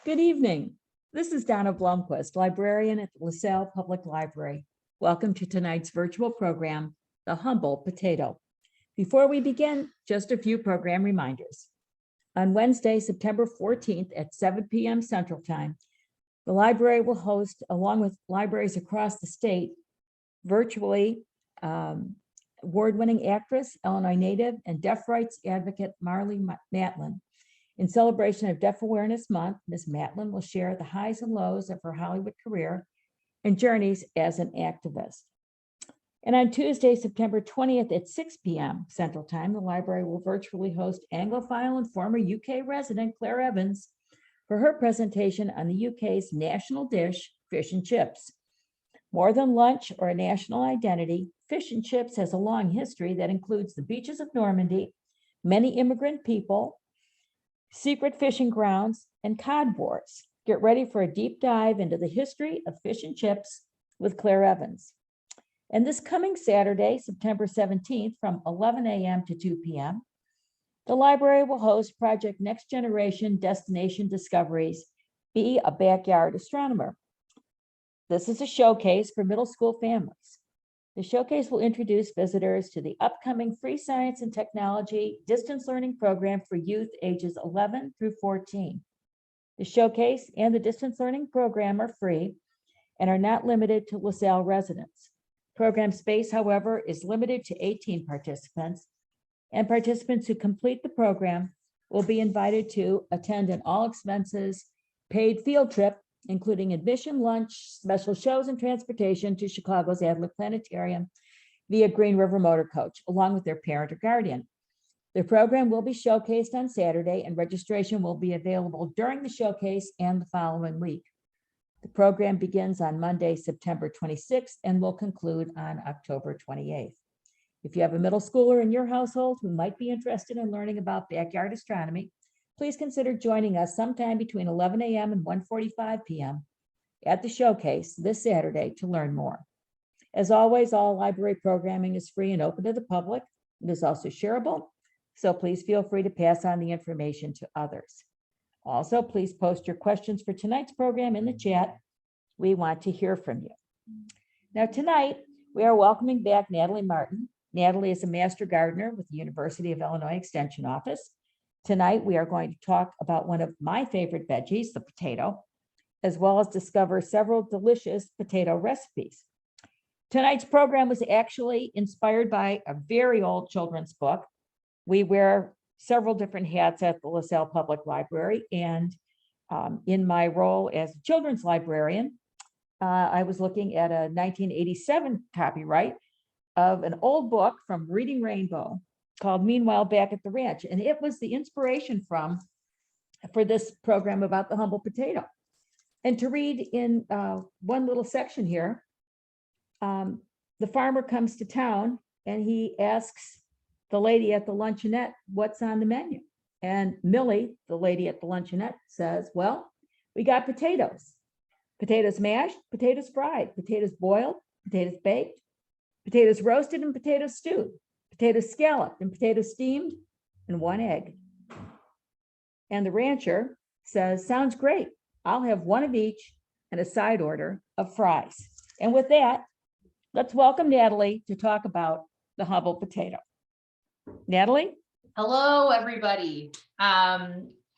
Good evening. This is Donna Blomquist, librarian at the LaSalle Public Library. Welcome to tonight's virtual program, The Humble Potato. Before we begin, just a few program reminders. On Wednesday, September 14th at 7 p.m. Central Time, the library will host, along with libraries across the state, virtually award-winning actress, Illinois native, and deaf rights advocate Marlee Matlin. In celebration of Deaf Awareness Month, Ms. Matlin will share the highs and lows of her Hollywood career and journeys as an activist. And on Tuesday, September 20th at 6 p.m. Central Time, the library will virtually host Anglophile and former UK resident Claire Evans for her presentation on the UK's national dish, fish and chips. More than lunch or a national identity, fish and chips has a long history that includes the beaches of Normandy, many immigrant people, secret fishing grounds, and cod wars. Get ready for a deep dive into the history of fish and chips with Claire Evans. And this coming Saturday, September 17th, from 11 a.m. to 2 p.m., the library will host Project Next Generation Destination Discoveries, Be a Backyard Astronomer. This is a showcase for middle school families. The showcase will introduce visitors to the upcoming Free Science and Technology Distance Learning Program for youth ages 11 through 14. The showcase and the distance learning program are free and are not limited to LaSalle residents. Program space, however, is limited to 18 participants, and participants who complete the program will be invited to attend an all expenses paid field trip, including admission, lunch, special shows, and transportation to Chicago's Adler Planetarium via Green River Motor Coach, along with their parent or guardian. The program will be showcased on Saturday, and registration will be available during the showcase and the following week. The program begins on Monday, September 26th, and will conclude on October 28th. If you have a middle schooler in your household who might be interested in learning about backyard astronomy, please consider joining us sometime between 11 a.m. and 1:45 p.m. at the showcase this Saturday to learn more. As always, all library programming is free and open to the public. It is also shareable, so please feel free to pass on the information to others. Also, please post your questions for tonight's program in the chat. We want to hear from you. Now, tonight, we are welcoming back Natalie Martin. Natalie is a master gardener with the University of Illinois Extension Office. Tonight, we are going to talk about one of my favorite veggies, the potato, as well as discover several delicious potato recipes. Tonight's program was actually inspired by a very old children's book. We wear several different hats at the LaSalle Public Library, and in my role as a children's librarian, I was looking at a 1987 copyright of an old book from Reading Rainbow called Meanwhile Back at the Ranch. And it was the inspiration for this program about the humble potato. And to read in one little section here, the farmer comes to town and he asks the lady at the luncheonette, what's on the menu? And Millie, the lady at the luncheonette, says, well, we got potatoes. Potatoes mashed, potatoes fried, potatoes boiled, potatoes baked, potatoes roasted, and potatoes stewed, potatoes scalloped, and potatoes steamed, and one egg. And the rancher says, sounds great. I'll have one of each and a side order of fries. And with that, let's welcome Natalie to talk about the humble potato. Natalie? Hello, everybody.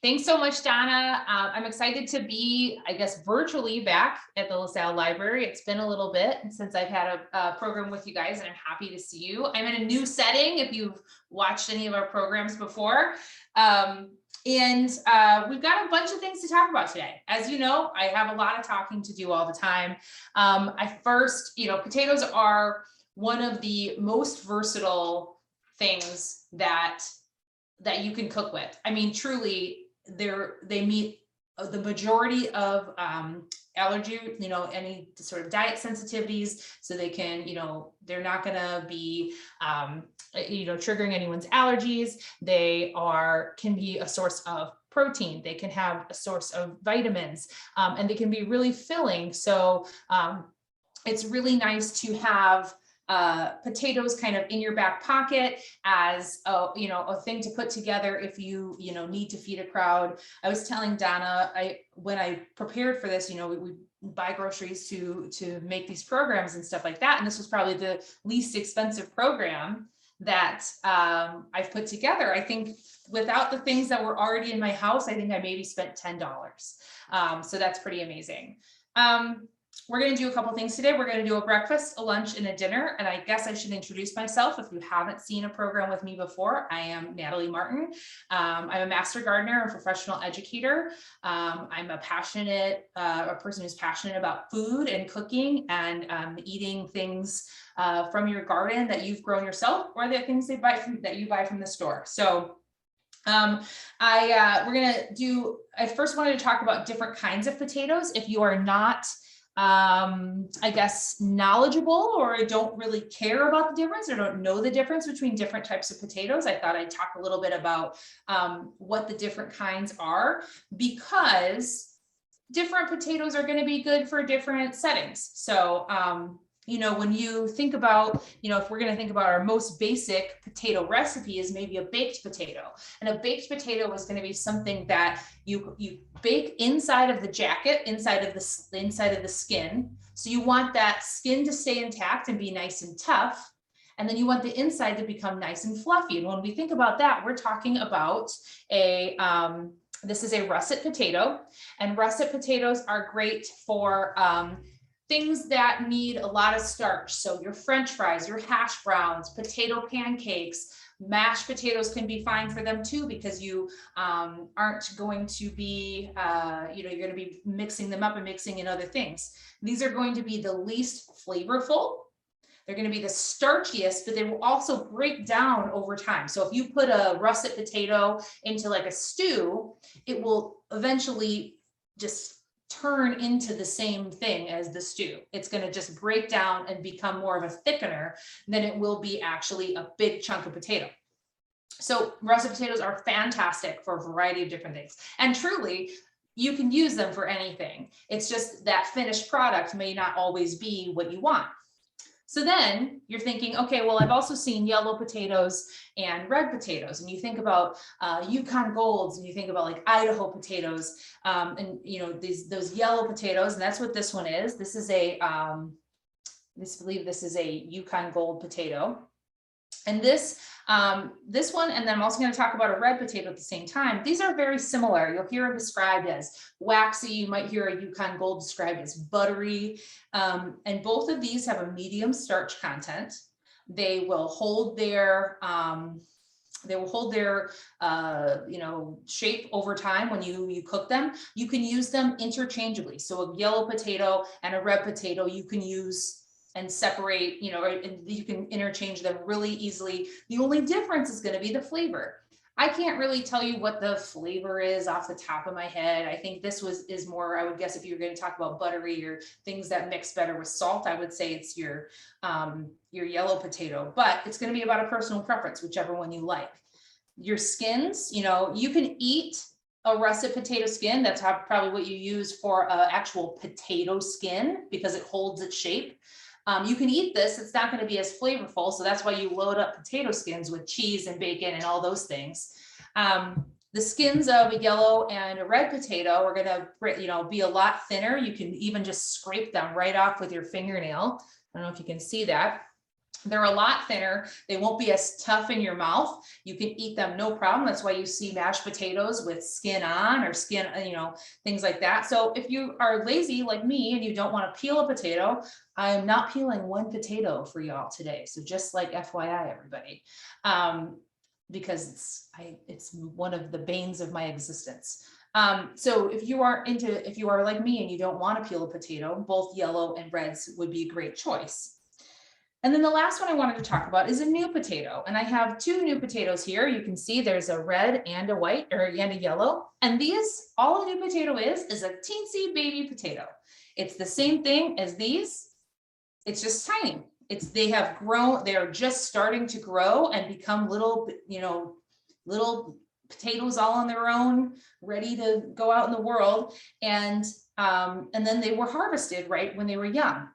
Thanks so much, Donna. I'm excited to be, I guess, virtually back at the LaSalle Library. It's been a little bit since I've had a program with you guys, and I'm happy to see you. I'm in a new setting if you've watched any of our programs before. And we've got a bunch of things to talk about today. As you know, I have a lot of talking to do all the time. Potatoes are one of the most versatile things that you can cook with. I mean, truly, they meet the majority of allergy, any sort of diet sensitivities, so they can, they're not going to be, triggering anyone's allergies. They can be a source of protein. They can have a source of vitamins, and they can be really filling. So it's really nice to have potatoes kind of in your back pocket as a, a thing to put together if you need to feed a crowd. I was telling Donna, when I prepared for this, we buy groceries to make these programs and stuff like that. And this was probably the least expensive program that I've put together. I think without the things that were already in my house, I think I maybe spent $10. So that's pretty amazing. We're going to do a couple things today. We're going to do a breakfast, a lunch, and a dinner. And I guess I should introduce myself. If you haven't seen a program with me before, I am Natalie Martin. I'm a master gardener and professional educator. I'm a person who's passionate about food and cooking and eating things from your garden that you've grown yourself, or the things that you buy from the store. So I first wanted to talk about different kinds of potatoes. If you are not I guess knowledgeable or don't really care about the difference or don't know the difference between different types of potatoes, I thought I'd talk a little bit about what the different kinds are, because different potatoes are going to be good for different settings. So when you think about, if we're going to think about our most basic potato recipe is maybe a baked potato. And a baked potato is going to be something that you bake inside of the jacket, inside of the skin. So you want that skin to stay intact and be nice and tough. And then you want the inside to become nice and fluffy. And when we think about that, we're talking about this is a russet potato, and russet potatoes are great for things that need a lot of starch. So your French fries, your hash browns, potato pancakes, mashed potatoes can be fine for them too, because you aren't going to be, you're going to be mixing them up and mixing in other things. These are going to be the least flavorful. They're going to be the starchiest, but they will also break down over time. So if you put a russet potato into like a stew, it will eventually just turn into the same thing as the stew. It's going to just break down and become more of a thickener than it will be actually a big chunk of potato. So russet potatoes are fantastic for a variety of different things. And truly, you can use them for anything. It's just that finished product may not always be what you want. So then you're thinking, okay, well, I've also seen yellow potatoes and red potatoes. And you think about Yukon Golds, and you think about like Idaho potatoes, and those yellow potatoes, and that's what this one is. This is I believe this is a Yukon Gold potato. And this one, and then I'm also going to talk about a red potato at the same time. These are very similar. You'll hear them described as waxy. You might hear a Yukon Gold described as buttery. And both of these have a medium starch content. They will hold their shape over time when you cook them. You can use them interchangeably. So a yellow potato and a red potato, you can use and separate, and you can interchange them really easily. The only difference is going to be the flavor. I can't really tell you what the flavor is off the top of my head. I think this is more, I would guess, if you're going to talk about buttery or things that mix better with salt, I would say it's your yellow potato, but it's going to be about a personal preference, whichever one you like. Your skins, you can eat a russet potato skin. That's probably what you use for an actual potato skin, because it holds its shape. You can eat this. It's not going to be as flavorful. So that's why you load up potato skins with cheese and bacon and all those things. The skins of a yellow and a red potato are going to, be a lot thinner. You can even just scrape them right off with your fingernail. I don't know if you can see that. They're a lot thinner. They won't be as tough in your mouth. You can eat them no problem. That's why you see mashed potatoes with skin on or skin, things like that. So if you are lazy like me and you don't want to peel a potato, I'm not peeling one potato for y'all today. So just like FYI, everybody, because it's one of the banes of my existence. So if you are like me and you don't want to peel a potato, both yellow and reds would be a great choice. And then the last one I wanted to talk about is a new potato. And I have two new potatoes here. You can see there's a red and a white, and a yellow. And all a new potato is a teensy baby potato. It's the same thing as these. It's just tiny. They have grown. They are just starting to grow and become little potatoes all on their own, ready to go out in the world. And then they were harvested right when they were young.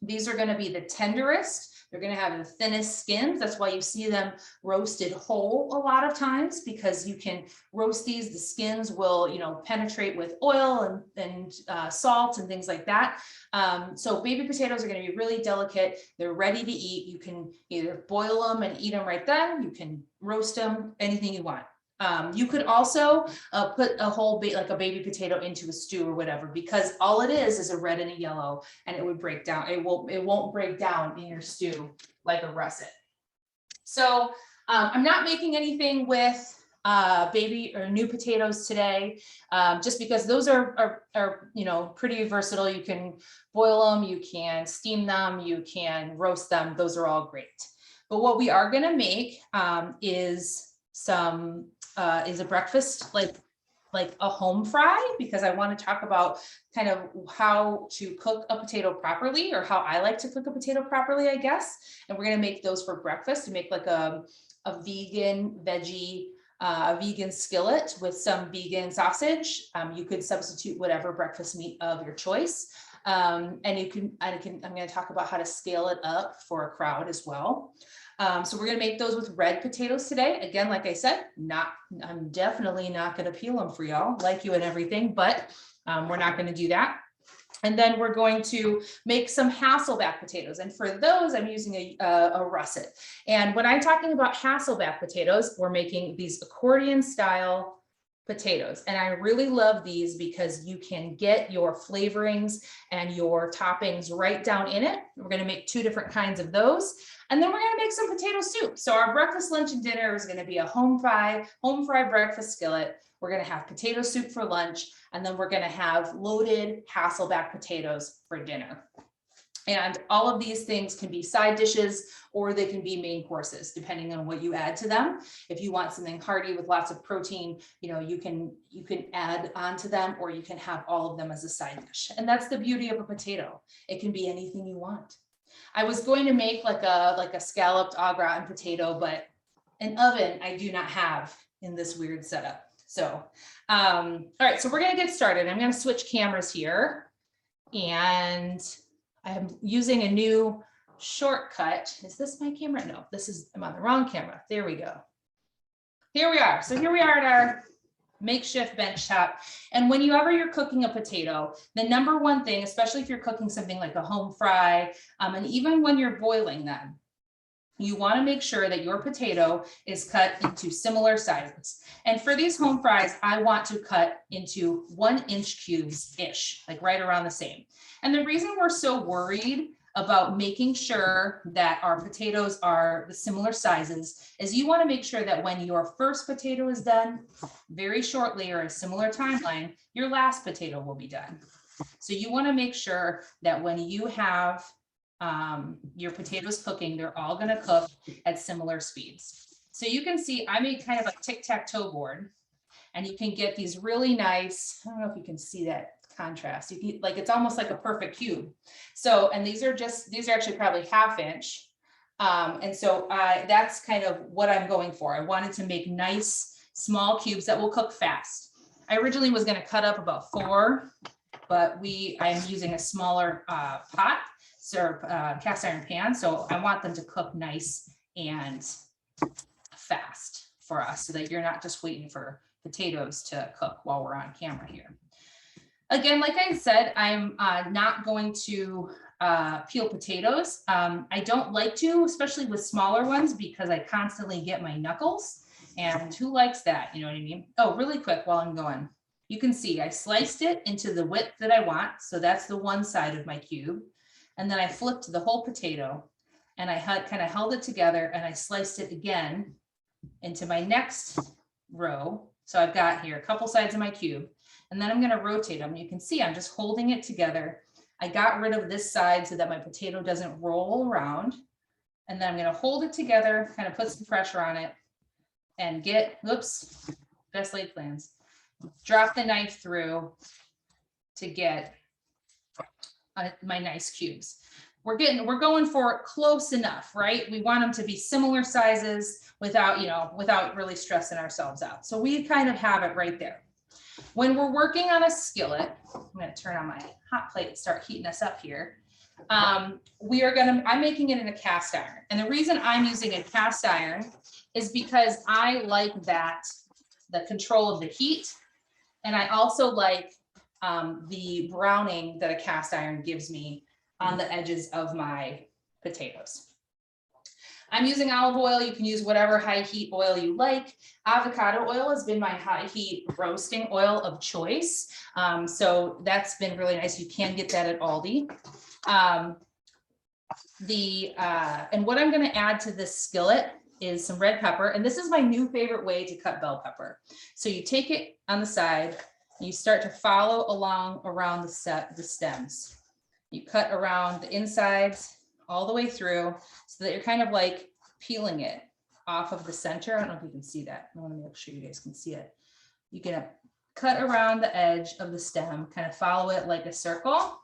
These are going to be the tenderest. They're going to have the thinnest skins. That's why you see them roasted whole a lot of times, because you can roast these. The skins will, penetrate with oil and salt and things like that. So baby potatoes are going to be really delicate. They're ready to eat. You can either boil them and eat them right then. You can roast them, anything you want. You could also put a whole like a baby potato into a stew or whatever, because all it is a red and a yellow, and it would break down. It won't break down in your stew like a russet. So I'm not making anything with baby or new potatoes today, just because those are pretty versatile. You can boil them, you can steam them, you can roast them. Those are all great. But what we are going to make is a breakfast, like a home fry, because I want to talk about kind of how to cook a potato properly, or how I like to cook a potato properly, I guess. And we're going to make those for breakfast, to make like a vegan veggie, a vegan skillet with some vegan sausage. You could substitute whatever breakfast meat of your choice. And I'm going to talk about how to scale it up for a crowd as well. So we're going to make those with red potatoes today. Again, like I said, I'm definitely not going to peel them for y'all, like you and everything, but we're not going to do that. And then we're going to make some Hasselback potatoes. And for those, I'm using a russet. And when I'm talking about Hasselback potatoes, we're making these accordion style potatoes. And I really love these because you can get your flavorings and your toppings right down in it. We're going to make 2 different kinds of those. And then we're going to make some potato soup. So our breakfast, lunch, and dinner is going to be a home fry breakfast skillet. We're going to have potato soup for lunch. And then we're going to have loaded Hasselback potatoes for dinner. And all of these things can be side dishes, or they can be main courses, depending on what you add to them. If you want something hearty with lots of protein, you can add on to them, or you can have all of them as a side dish. And that's the beauty of a potato. It can be anything you want. I was going to make like a scalloped au gratin potato, but an oven I do not have in this weird setup. So, all right, so we're going to get started. I'm going to switch cameras here, and I'm using a new shortcut. Is this my camera? No, I'm on the wrong camera. There we go. Here we are. So here we are at our makeshift bench top. And whenever you're cooking a potato, the number one thing, especially if you're cooking something like a home fry, and even when you're boiling them, you want to make sure that your potato is cut into similar sizes. And for these home fries, I want to cut into 1-inch cubes-ish, like right around the same. And the reason we're so worried about making sure that our potatoes are the similar sizes is you want to make sure that when your first potato is done, very shortly or a similar timeline, your last potato will be done. So you want to make sure that when you have your potatoes cooking, they're all going to cook at similar speeds. So you can see I made kind of a tic-tac-toe board, and you can get these really nice, I don't know if you can see that contrast. You can, like, it's almost like a perfect cube. So, and these are actually probably 1/2 inch. And so that's kind of what I'm going for. I wanted to make nice small cubes that will cook fast. I originally was going to cut up about 4, but I'm using a smaller pot, so cast iron pan. So I want them to cook nice and fast for us, so that you're not just waiting for potatoes to cook while we're on camera here. Again, like I said, I'm not going to peel potatoes. I don't like to, especially with smaller ones, because I constantly get my knuckles, and who likes that? You know what I mean? Oh, really quick while I'm going. You can see I sliced it into the width that I want. So that's the one side of my cube. And then I flipped the whole potato, and I kind of held it together, and I sliced it again into my next row. So I've got here a couple sides of my cube, and then I'm going to rotate them. You can see I'm just holding it together. I got rid of this side so that my potato doesn't roll around. And then I'm going to hold it together, kind of put some pressure on it, and best laid plans. Drop the knife through to get my nice cubes. We're going for close enough, right? We want them to be similar sizes without really stressing ourselves out. So we kind of have it right there. When we're working on a skillet, I'm going to turn on my hot plate and start heating us up here. I'm making it in a cast iron. And the reason I'm using a cast iron is because I like the control of the heat. And I also like the browning that a cast iron gives me on the edges of my potatoes. I'm using olive oil. You can use whatever high heat oil you like. Avocado oil has been my high heat roasting oil of choice. So that's been really nice. You can get that at Aldi. And what I'm going to add to this skillet is some red pepper. And this is my new favorite way to cut bell pepper. So you take it on the side and you start to follow along around the stems. You cut around the insides all the way through so that you're kind of like peeling it off of the center. I don't know if you can see that. I want to make sure you guys can see it. You can cut around the edge of the stem, kind of follow it like a circle.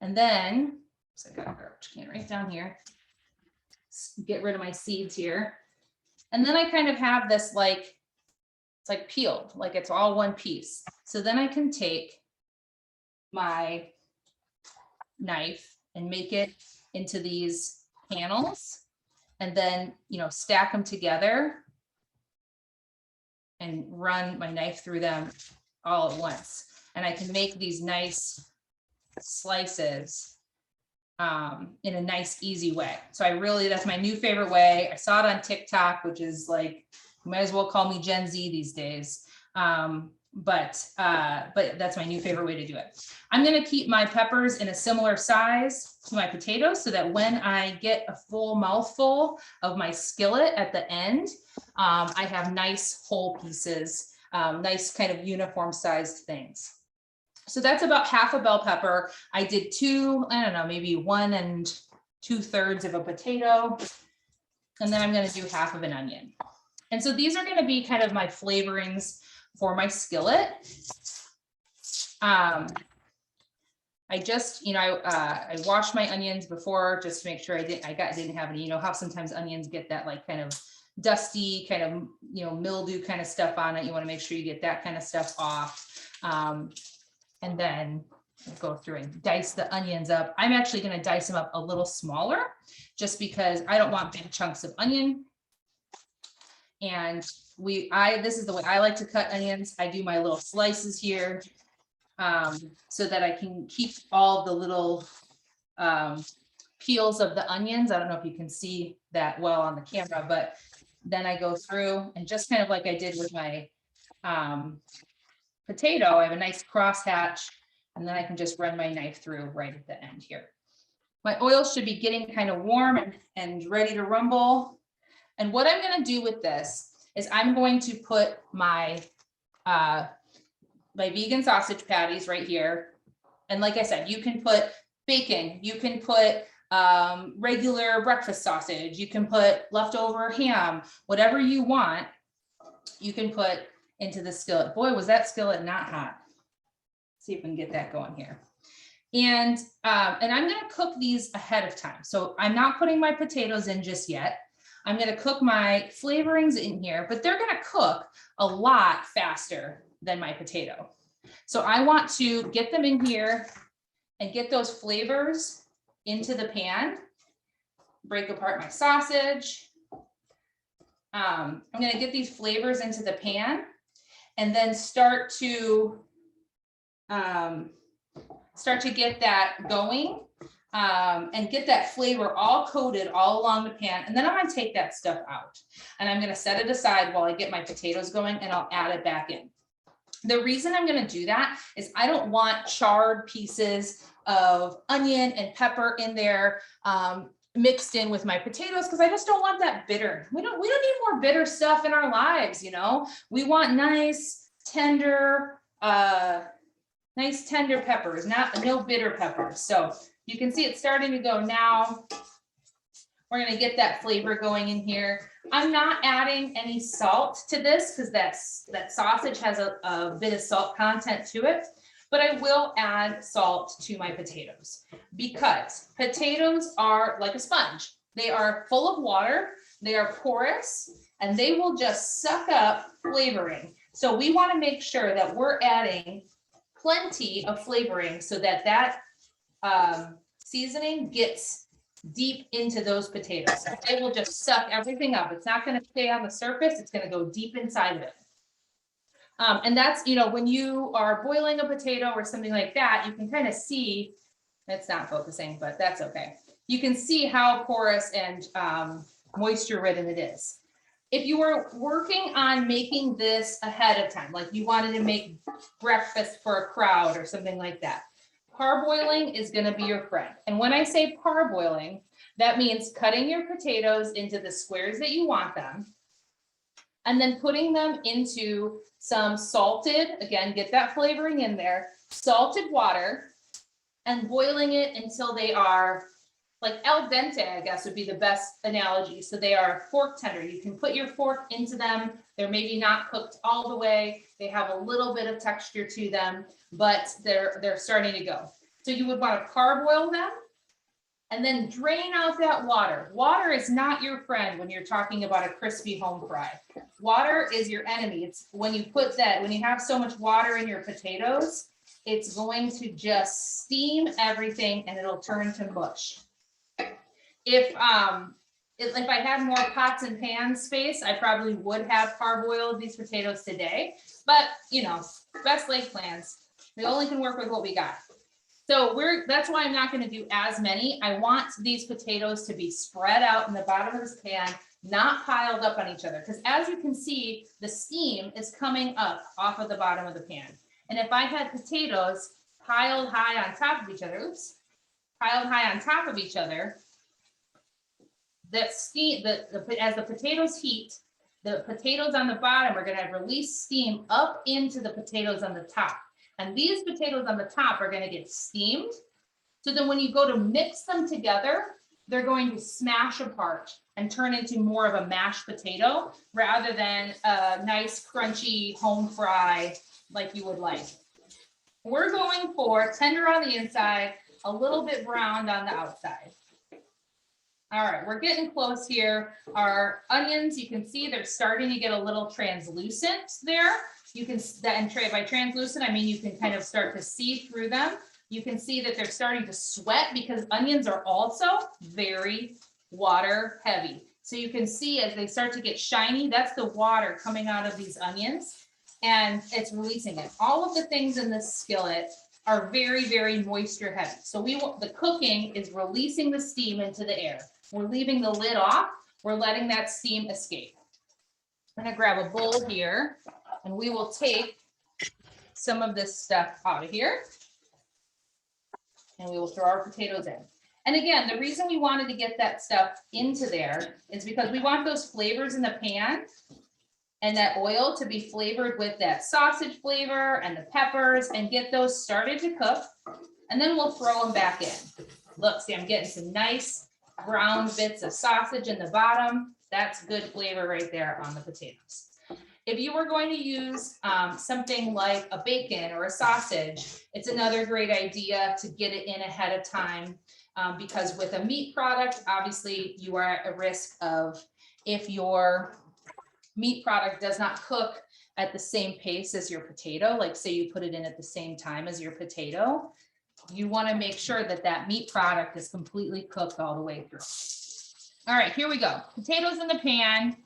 And then, so I got a garbage can right down here. Get rid of my seeds here. And then I kind of have this like, it's like peeled, like it's all one piece. So then I can take my knife and make it into these panels and then, stack them together and run my knife through them all at once. And I can make these nice slices in a nice, easy way. So that's my new favorite way. I saw it on TikTok, which is like, you might as well call me Gen Z these days. But that's my new favorite way to do it. I'm going to keep my peppers in a similar size to my potatoes so that when I get a full mouthful of my skillet at the end, I have nice whole pieces, nice kind of uniform sized things. So that's about half a bell pepper. I did maybe 1 2/3 of a potato. And then I'm going to do half of an onion. And so these are going to be kind of my flavorings for my skillet. I just, I washed my onions before just to make sure I didn't have any, how sometimes onions get that like kind of dusty kind of, mildew kind of stuff on it. You want to make sure you get that kind of stuff off. And then go through and dice the onions up. I'm actually going to dice them up a little smaller just because I don't want big chunks of onion. And this is the way I like to cut onions. I do my little slices here so that I can keep all the little peels of the onions. I don't know if you can see that well on the camera, but then I go through and just kind of like I did with my potato, I have a nice crosshatch, and then I can just run my knife through right at the end here. My oil should be getting kind of warm and ready to rumble. And what I'm going to do with this is I'm going to put my vegan sausage patties right here. And like I said, you can put bacon, you can put regular breakfast sausage, you can put leftover ham, whatever you want, you can put into the skillet. Boy, was that skillet not hot. See if we can get that going here. And I'm going to cook these ahead of time. So I'm not putting my potatoes in just yet. I'm going to cook my flavorings in here, but they're going to cook a lot faster than my potato. So I want to get them in here and get those flavors into the pan. Break apart my sausage. I'm going to get these flavors into the pan and then start to get that going and get that flavor all coated all along the pan. And then I'm going to take that stuff out and I'm going to set it aside while I get my potatoes going, and I'll add it back in. The reason I'm going to do that is I don't want charred pieces of onion and pepper in there mixed in with my potatoes, because I just don't want that bitter. We don't need more bitter stuff in our lives, We want nice, tender peppers, no bitter peppers. So you can see it's starting to go now. We're going to get that flavor going in here. I'm not adding any salt to this because that sausage has a bit of salt content to it, but I will add salt to my potatoes because potatoes are like a sponge. They are full of water, they are porous, and they will just suck up flavoring. So we want to make sure that we're adding plenty of flavoring so that seasoning gets deep into those potatoes. It will just suck everything up. It's not going to stay on the surface. It's going to go deep inside of it. And that's, you know, when you are boiling a potato or something like that, you can kind of see, it's not focusing, but that's okay. You can see how porous and moisture ridden it is. If you were working on making this ahead of time, like you wanted to make breakfast for a crowd or something like that, parboiling is going to be your friend. And when I say parboiling, that means cutting your potatoes into the squares that you want them, and then putting them into some salted, again, get that flavoring in there, salted water, and boiling it until they are like al dente, I guess would be the best analogy. So they are fork tender. You can put your fork into them. They're maybe not cooked all the way. They have a little bit of texture to them, but they're starting to go. So you would want to parboil them and then drain out that water. Water is not your friend when you're talking about a crispy home fry. Water is your enemy. It's when you put that, when you have so much water in your potatoes, it's going to just steam everything and it'll turn to mush. If I had more pots and pan space, I probably would have parboiled these potatoes today, but you know, best laid plans. We only can work with what we got. So that's why I'm not going to do as many. I want these potatoes to be spread out in the bottom of this pan, not piled up on each other. Because as you can see, the steam is coming up off of the bottom of the pan. And if I had potatoes piled high on top of each other, that steam, as the potatoes heat, the potatoes on the bottom are going to release steam up into the potatoes on the top. And these potatoes on the top are going to get steamed. So then when you go to mix them together, they're going to smash apart and turn into more of a mashed potato rather than a nice crunchy home fry like you would like. We're going for tender on the inside, a little bit browned on the outside. All right, we're getting close here. Our onions, you can see they're starting to get a little translucent there. You can, and by translucent, I mean you can kind of start to see through them. You can see that they're starting to sweat because onions are also very water heavy. So you can see as they start to get shiny, that's the water coming out of these onions and it's releasing it. All of the things in this skillet are very, very moisture heavy. So the cooking is releasing the steam into the air. We're leaving the lid off. We're letting that steam escape. I'm gonna grab a bowl here and we will take some of this stuff out of here and we will throw our potatoes in. And again, the reason we wanted to get that stuff into there is because we want those flavors in the pan and that oil to be flavored with that sausage flavor and the peppers and get those started to cook. And then we'll throw them back in. Look, see, I'm getting some nice brown bits of sausage in the bottom. That's good flavor right there on the potatoes. If you were going to use something like a bacon or a sausage, it's another great idea to get it in ahead of time because with a meat product, obviously you are at a risk of, if your meat product does not cook at the same pace as your potato, like say you put it in at the same time as your potato, you want to make sure that that meat product is completely cooked all the way through. All right, here we go. Potatoes in the pan.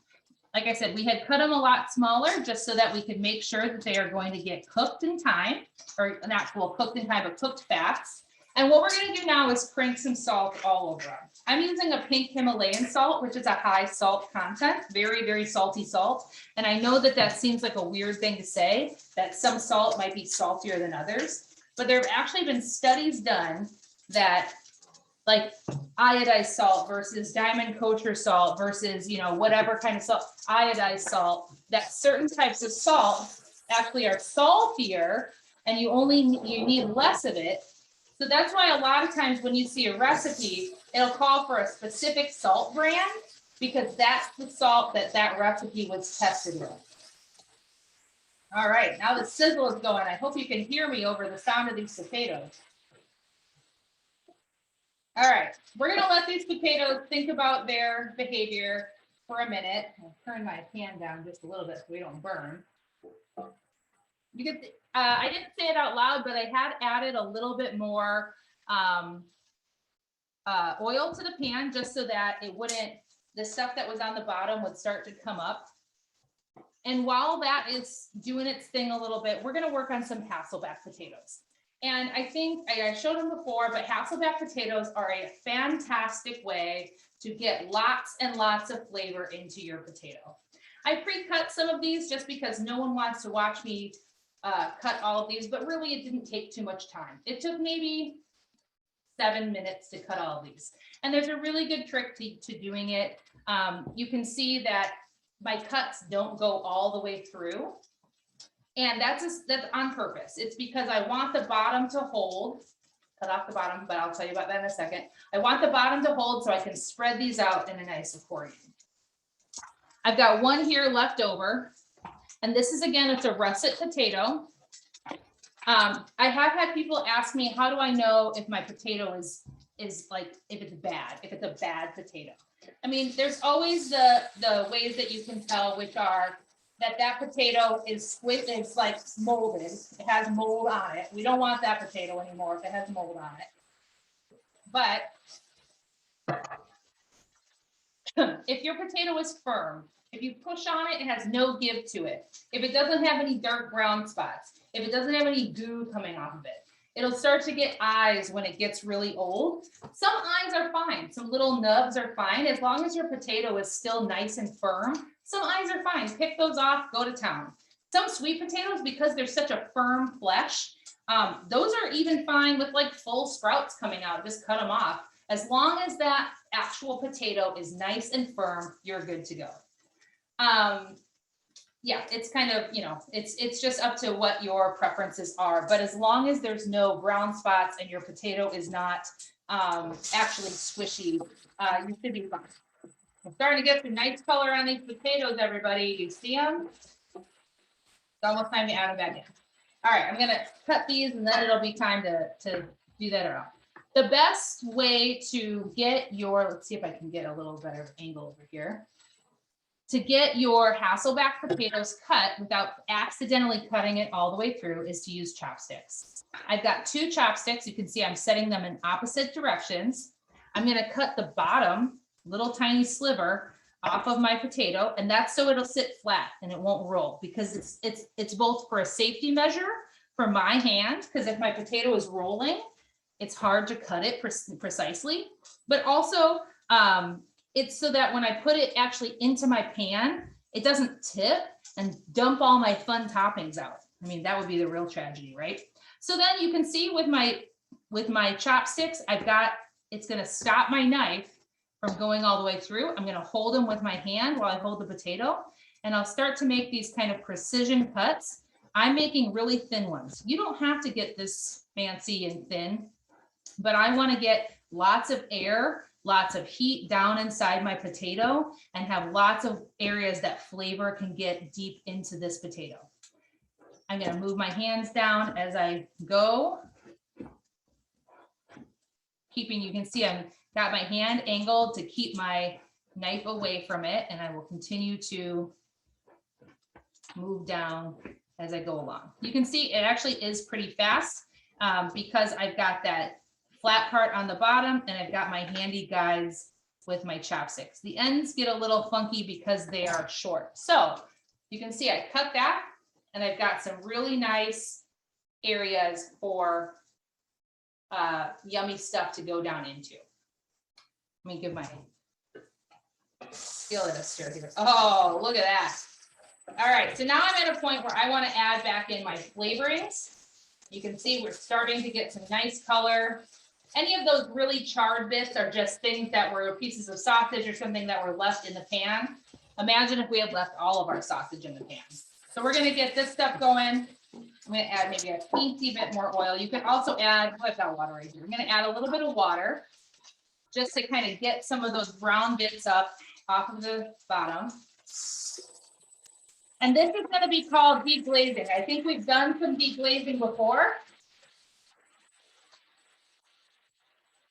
Like I said, we had cut them a lot smaller just so that we could make sure that they are going to get cooked in time, or not well cooked in time, but cooked fast. And what we're going to do now is sprinkle some salt all over them. I'm using a pink Himalayan salt, which is a high salt content, very, very salty salt. And I know that that seems like a weird thing to say, that some salt might be saltier than others, but there have actually been studies done that like iodized salt versus diamond kosher salt versus, you know, whatever kind of salt, iodized salt, that certain types of salt actually are saltier and you need less of it. So that's why a lot of times when you see a recipe, it'll call for a specific salt brand because that's the salt that recipe was tested with. All right, now the sizzle is going. I hope you can hear me over the sound of these potatoes. All right, we're gonna let these potatoes think about their behavior for a minute. I'll turn my pan down just a little bit so we don't burn. Because I didn't say it out loud, but I had added a little bit more oil to the pan just so that it wouldn't, the stuff that was on the bottom would start to come up. And while that is doing its thing a little bit, we're going to work on some Hasselback potatoes. And I think I showed them before, but Hasselback potatoes are a fantastic way to get lots and lots of flavor into your potato. I pre-cut some of these just because no one wants to watch me cut all of these, but really it didn't take too much time. It took maybe 7 minutes to cut all of these. And there's a really good trick to doing it. You can see that my cuts don't go all the way through. And that's on purpose. It's because I want the bottom to hold. Cut off the bottom, but I'll tell you about that in a second. I want the bottom to hold so I can spread these out in a nice accordion. I've got one here left over. And this is, again, it's a russet potato. I have had people ask me, how do I know if my potato is like, if it's a bad potato? I mean, there's always the ways that you can tell, which are that potato is like molded. It has mold on it. We don't want that potato anymore if it has mold on it. But if your potato is firm, if you push on it, it has no give to it. If it doesn't have any dark brown spots, if it doesn't have any goo coming off of it, it'll start to get eyes when it gets really old. Some eyes are fine. Some little nubs are fine. As long as your potato is still nice and firm, some eyes are fine. Pick those off, go to town. Some sweet potatoes, because they're such a firm flesh, those are even fine with like full sprouts coming out. Just cut them off. As long as that actual potato is nice and firm, you're good to go. Yeah, it's kind of, it's just up to what your preferences are. But as long as there's no brown spots and your potato is not actually squishy, you should be fine. I'm starting to get some nice color on these potatoes, everybody. You see them? It's almost time to add them back in. All right, I'm gonna cut these and then it'll be time to do that around. The best way to get your, let's see if I can get a little better angle over here. To get your Hasselback potatoes cut without accidentally cutting it all the way through is to use chopsticks. I've got 2 chopsticks. You can see I'm setting them in opposite directions. I'm going to cut the bottom little tiny sliver off of my potato, and that's so it'll sit flat and it won't roll, because it's both for a safety measure for my hand, because if my potato is rolling, it's hard to cut it precisely, but also it's so that when I put it actually into my pan, it doesn't tip and dump all my fun toppings out. I mean, that would be the real tragedy, right? So then you can see with my chopsticks, it's gonna stop my knife from going all the way through. I'm gonna hold them with my hand while I hold the potato, and I'll start to make these kind of precision cuts. I'm making really thin ones. You don't have to get this fancy and thin, but I wanna get lots of air, lots of heat down inside my potato, and have lots of areas that flavor can get deep into this potato. I'm gonna move my hands down as I go. You can see I've got my hand angled to keep my knife away from it, and I will continue to move down as I go along. You can see it actually is pretty fast because I've got that flat part on the bottom, and I've got my handy guides with my chopsticks. The ends get a little funky because they are short. So you can see I cut that, and I've got some really nice areas for yummy stuff to go down into. Let me give my skillet a stir here. Oh, look at that. All right, so now I'm at a point where I want to add back in my flavorings. You can see we're starting to get some nice color. Any of those really charred bits are just things that were pieces of sausage or something that were left in the pan. Imagine if we had left all of our sausage in the pan. So we're going to get this stuff going. I'm going to add maybe a teensy bit more oil. You can also add, I've got water right here. I'm going to add a little bit of water just to kind of get some of those brown bits up off of the bottom. And this is going to be called deglazing. I think we've done some deglazing before.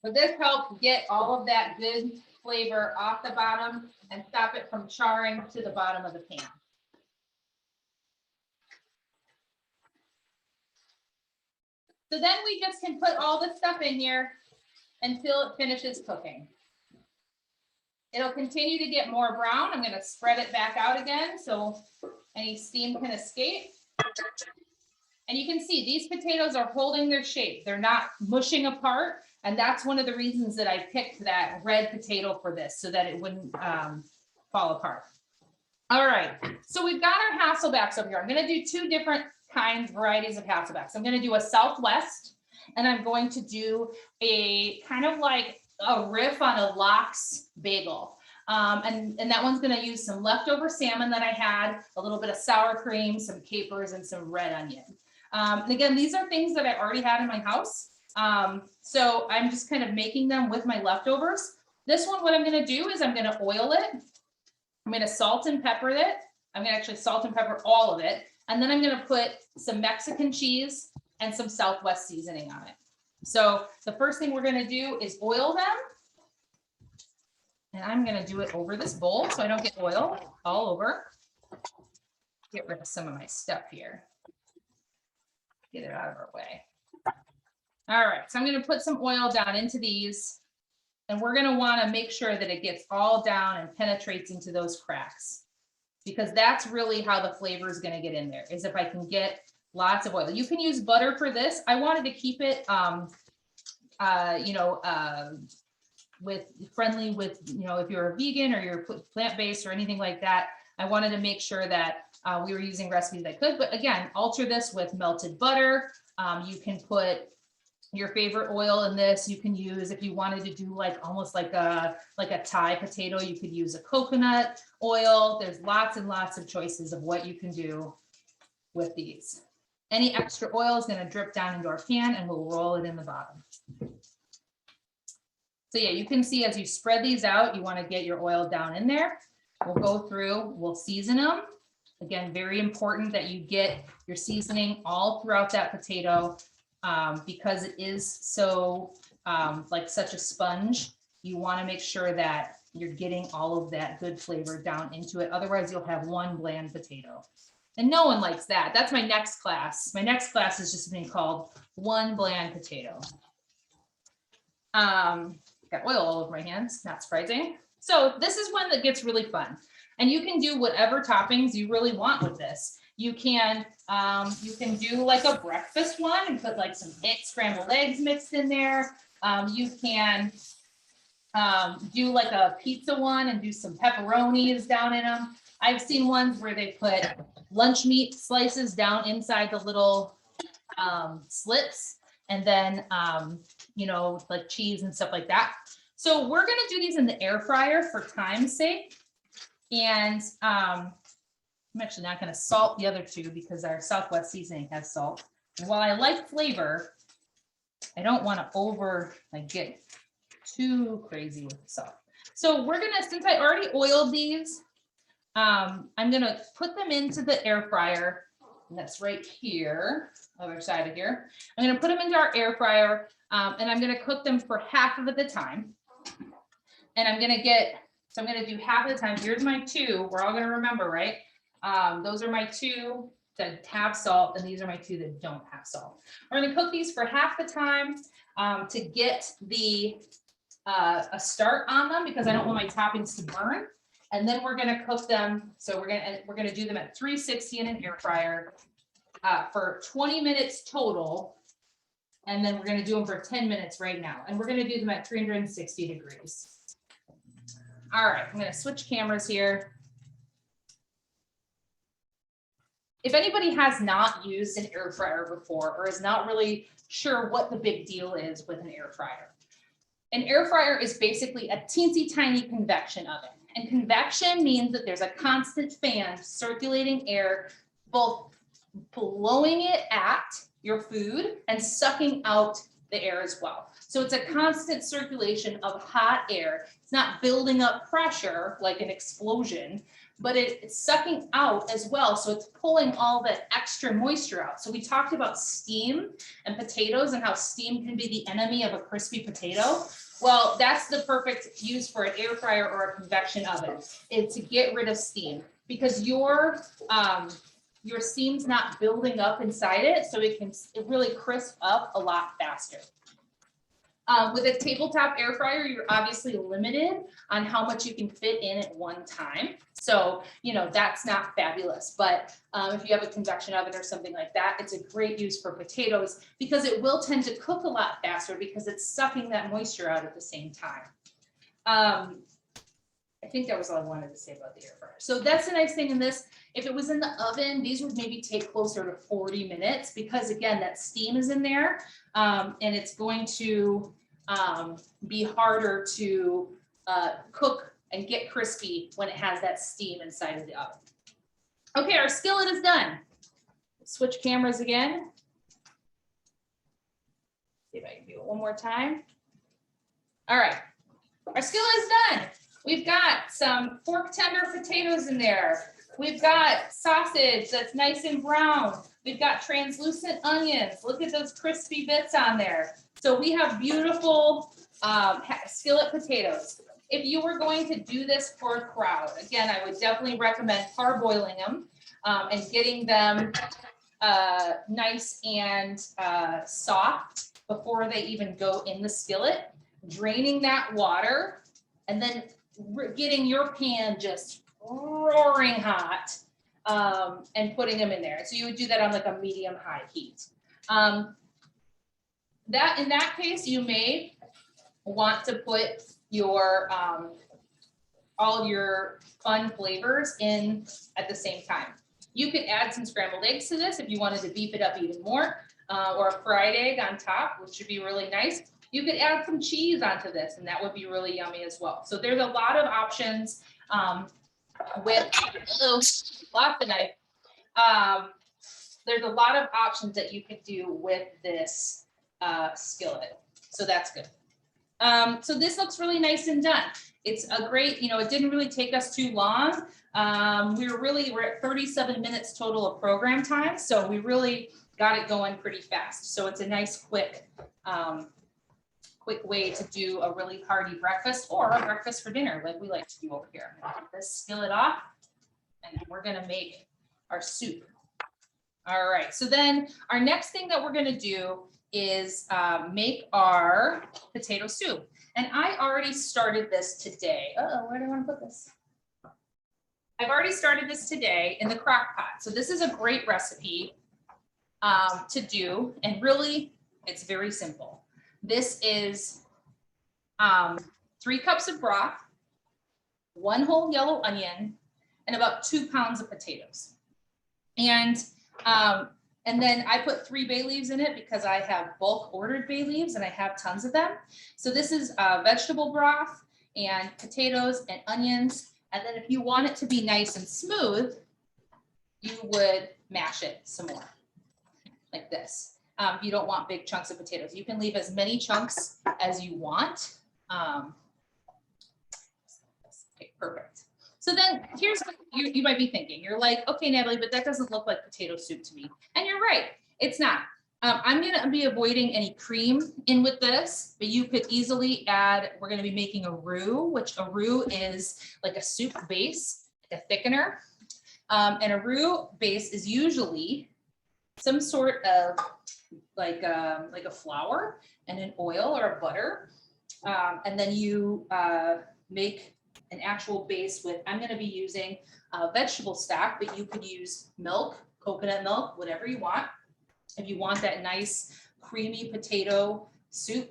But this helps get all of that good flavor off the bottom and stop it from charring to the bottom of the pan. So then we just can put all this stuff in here until it finishes cooking. It'll continue to get more brown. I'm gonna spread it back out again so any steam can escape. And you can see these potatoes are holding their shape. They're not mushing apart. And that's one of the reasons that I picked that red potato for this, so that it wouldn't fall apart. All right, so we've got our Hasselbacks over here. I'm gonna do two different varieties of Hasselbacks. I'm gonna do a Southwest, and I'm going to do a kind of like a riff on a lox bagel. And that one's gonna use some leftover salmon that I had, a little bit of sour cream, some capers, and some red onion. And again, these are things that I already had in my house. So I'm just kind of making them with my leftovers. This one, what I'm gonna do is I'm gonna oil it. I'm gonna salt and pepper it. I'm gonna actually salt and pepper all of it. And then I'm gonna put some Mexican cheese and some Southwest seasoning on it. So the first thing we're gonna do is oil them. And I'm gonna do it over this bowl so I don't get oil all over. Get rid of some of my stuff here. Get it out of our way. All right, so I'm gonna put some oil down into these, and we're gonna wanna make sure that it gets all down and penetrates into those cracks, because that's really how the flavor is gonna get in there, is if I can get lots of oil. You can use butter for this. I wanted to keep it, friendly with, if you're a vegan or you're plant-based or anything like that. I wanted to make sure that we were using recipes that could, but again, alter this with melted butter. You can put your favorite oil in this. You can use, if you wanted to do almost like a Thai potato, you could use a coconut oil. There's lots and lots of choices of what you can do with these. Any extra oil is going to drip down into our pan, and we'll roll it in the bottom. So yeah, you can see as you spread these out, you want to get your oil down in there. We'll go through, we'll season them. Again, very important that you get your seasoning all throughout that potato, because it is so like such a sponge. You want to make sure that you're getting all of that good flavor down into it. Otherwise, you'll have one bland potato. And no one likes that. That's my next class. My next class is just being called One Bland Potato. Got oil all over my hands, not surprising. So this is one that gets really fun. And you can do whatever toppings you really want with this. You can do like a breakfast one and put like some scrambled eggs mixed in there. You can do like a pizza one and do some pepperonis down in them. I've seen ones where they put lunch meat slices down inside the little slits, and then like cheese and stuff like that. So we're gonna do these in the air fryer for time's sake. And I'm actually not gonna salt the other two because our Southwest seasoning has salt. And while I like flavor, I don't want to get too crazy with the salt. So we're gonna, since I already oiled these, I'm gonna put them into the air fryer. And that's right here, other side of here. I'm gonna put them into our air fryer, and I'm gonna cook them for half of the time. And I'm gonna do half of the time. Here's my two. We're all gonna remember, right? Those are my two that have salt, and these are my two that don't have salt. We're gonna cook these for half the time to get a start on them, because I don't want my toppings to burn. And then we're gonna cook them. So we're gonna do them at 360 in an air fryer for 20 minutes total. And then we're gonna do them for 10 minutes right now. And we're gonna do them at 360 degrees. All right, I'm gonna switch cameras here. If anybody has not used an air fryer before, or is not really sure what the big deal is with an air fryer, an air fryer is basically a teensy tiny convection oven. And convection means that there's a constant fan circulating air, both blowing it at your food and sucking out the air as well. So it's a constant circulation of hot air. It's not building up pressure like an explosion, but it's sucking out as well. So it's pulling all that extra moisture out. So we talked about steam and potatoes and how steam can be the enemy of a crispy potato. Well, that's the perfect use for an air fryer or a convection oven, is to get rid of steam, because your your steam's not building up inside it, so it really crisp up a lot faster. With a tabletop air fryer, you're obviously limited on how much you can fit in at one time. So, you know, that's not fabulous. But if you have a convection oven or something like that, it's a great use for potatoes because it will tend to cook a lot faster because it's sucking that moisture out at the same time. I think that was all I wanted to say about the air fryer. So that's the nice thing in this. If it was in the oven, these would maybe take closer to 40 minutes because again, that steam is in there and it's going to be harder to cook and get crispy when it has that steam inside of the oven. Okay, our skillet is done. Switch cameras again. See if I can do it one more time. All right, our skillet is done. We've got some fork tender potatoes in there. We've got sausage that's nice and brown. We've got translucent onions. Look at those crispy bits on there. So we have beautiful skillet potatoes. If you were going to do this for a crowd, again, I would definitely recommend parboiling them and getting them nice and soft before they even go in the skillet, draining that water, and then getting your pan just roaring hot and putting them in there. So you would do that on like a medium-high heat. That in that case, you may want to put your all of your fun flavors in at the same time. You could add some scrambled eggs to this if you wanted to beef it up even more, or a fried egg on top, which would be really nice. You could add some cheese onto this, and that would be really yummy as well. So there's a lot of options with lost the knife. There's a lot of options that you could do with this skillet. So that's good. So this looks really nice and done. It's a great, you know, it didn't really take us too long. We're at 37 minutes total of program time. So we really got it going pretty fast. So it's a nice, quick way to do a really hearty breakfast or a breakfast for dinner like we like to do over here. I'm gonna get this skillet off and we're gonna make our soup. All right, so then our next thing that we're gonna do is make our potato soup. And I already started this today. Uh-oh, where do I want to put this? I've already started this today in the crock pot. So this is a great recipe to do. And really, it's very simple. This is 3 cups of broth, 1 whole yellow onion, and about 2 pounds of potatoes. And then I put 3 bay leaves in it because I have bulk ordered bay leaves and I have tons of them. So this is vegetable broth and potatoes and onions. And then if you want it to be nice and smooth, you would mash it some more like this. If you don't want big chunks of potatoes, you can leave as many chunks as you want. Okay, perfect. So then here's what you might be thinking. You're like, okay, Natalie, but that doesn't look like potato soup to me. And you're right, it's not. I'm gonna be avoiding any cream in with this, but you could easily add, we're gonna be making a roux, which a roux is like a soup base, like a thickener. And a roux base is usually some sort of like a flour and an oil or a butter. And then you make an actual base with, I'm going to be using vegetable stock, but you could use milk, coconut milk, whatever you want. If you want that nice creamy potato soup,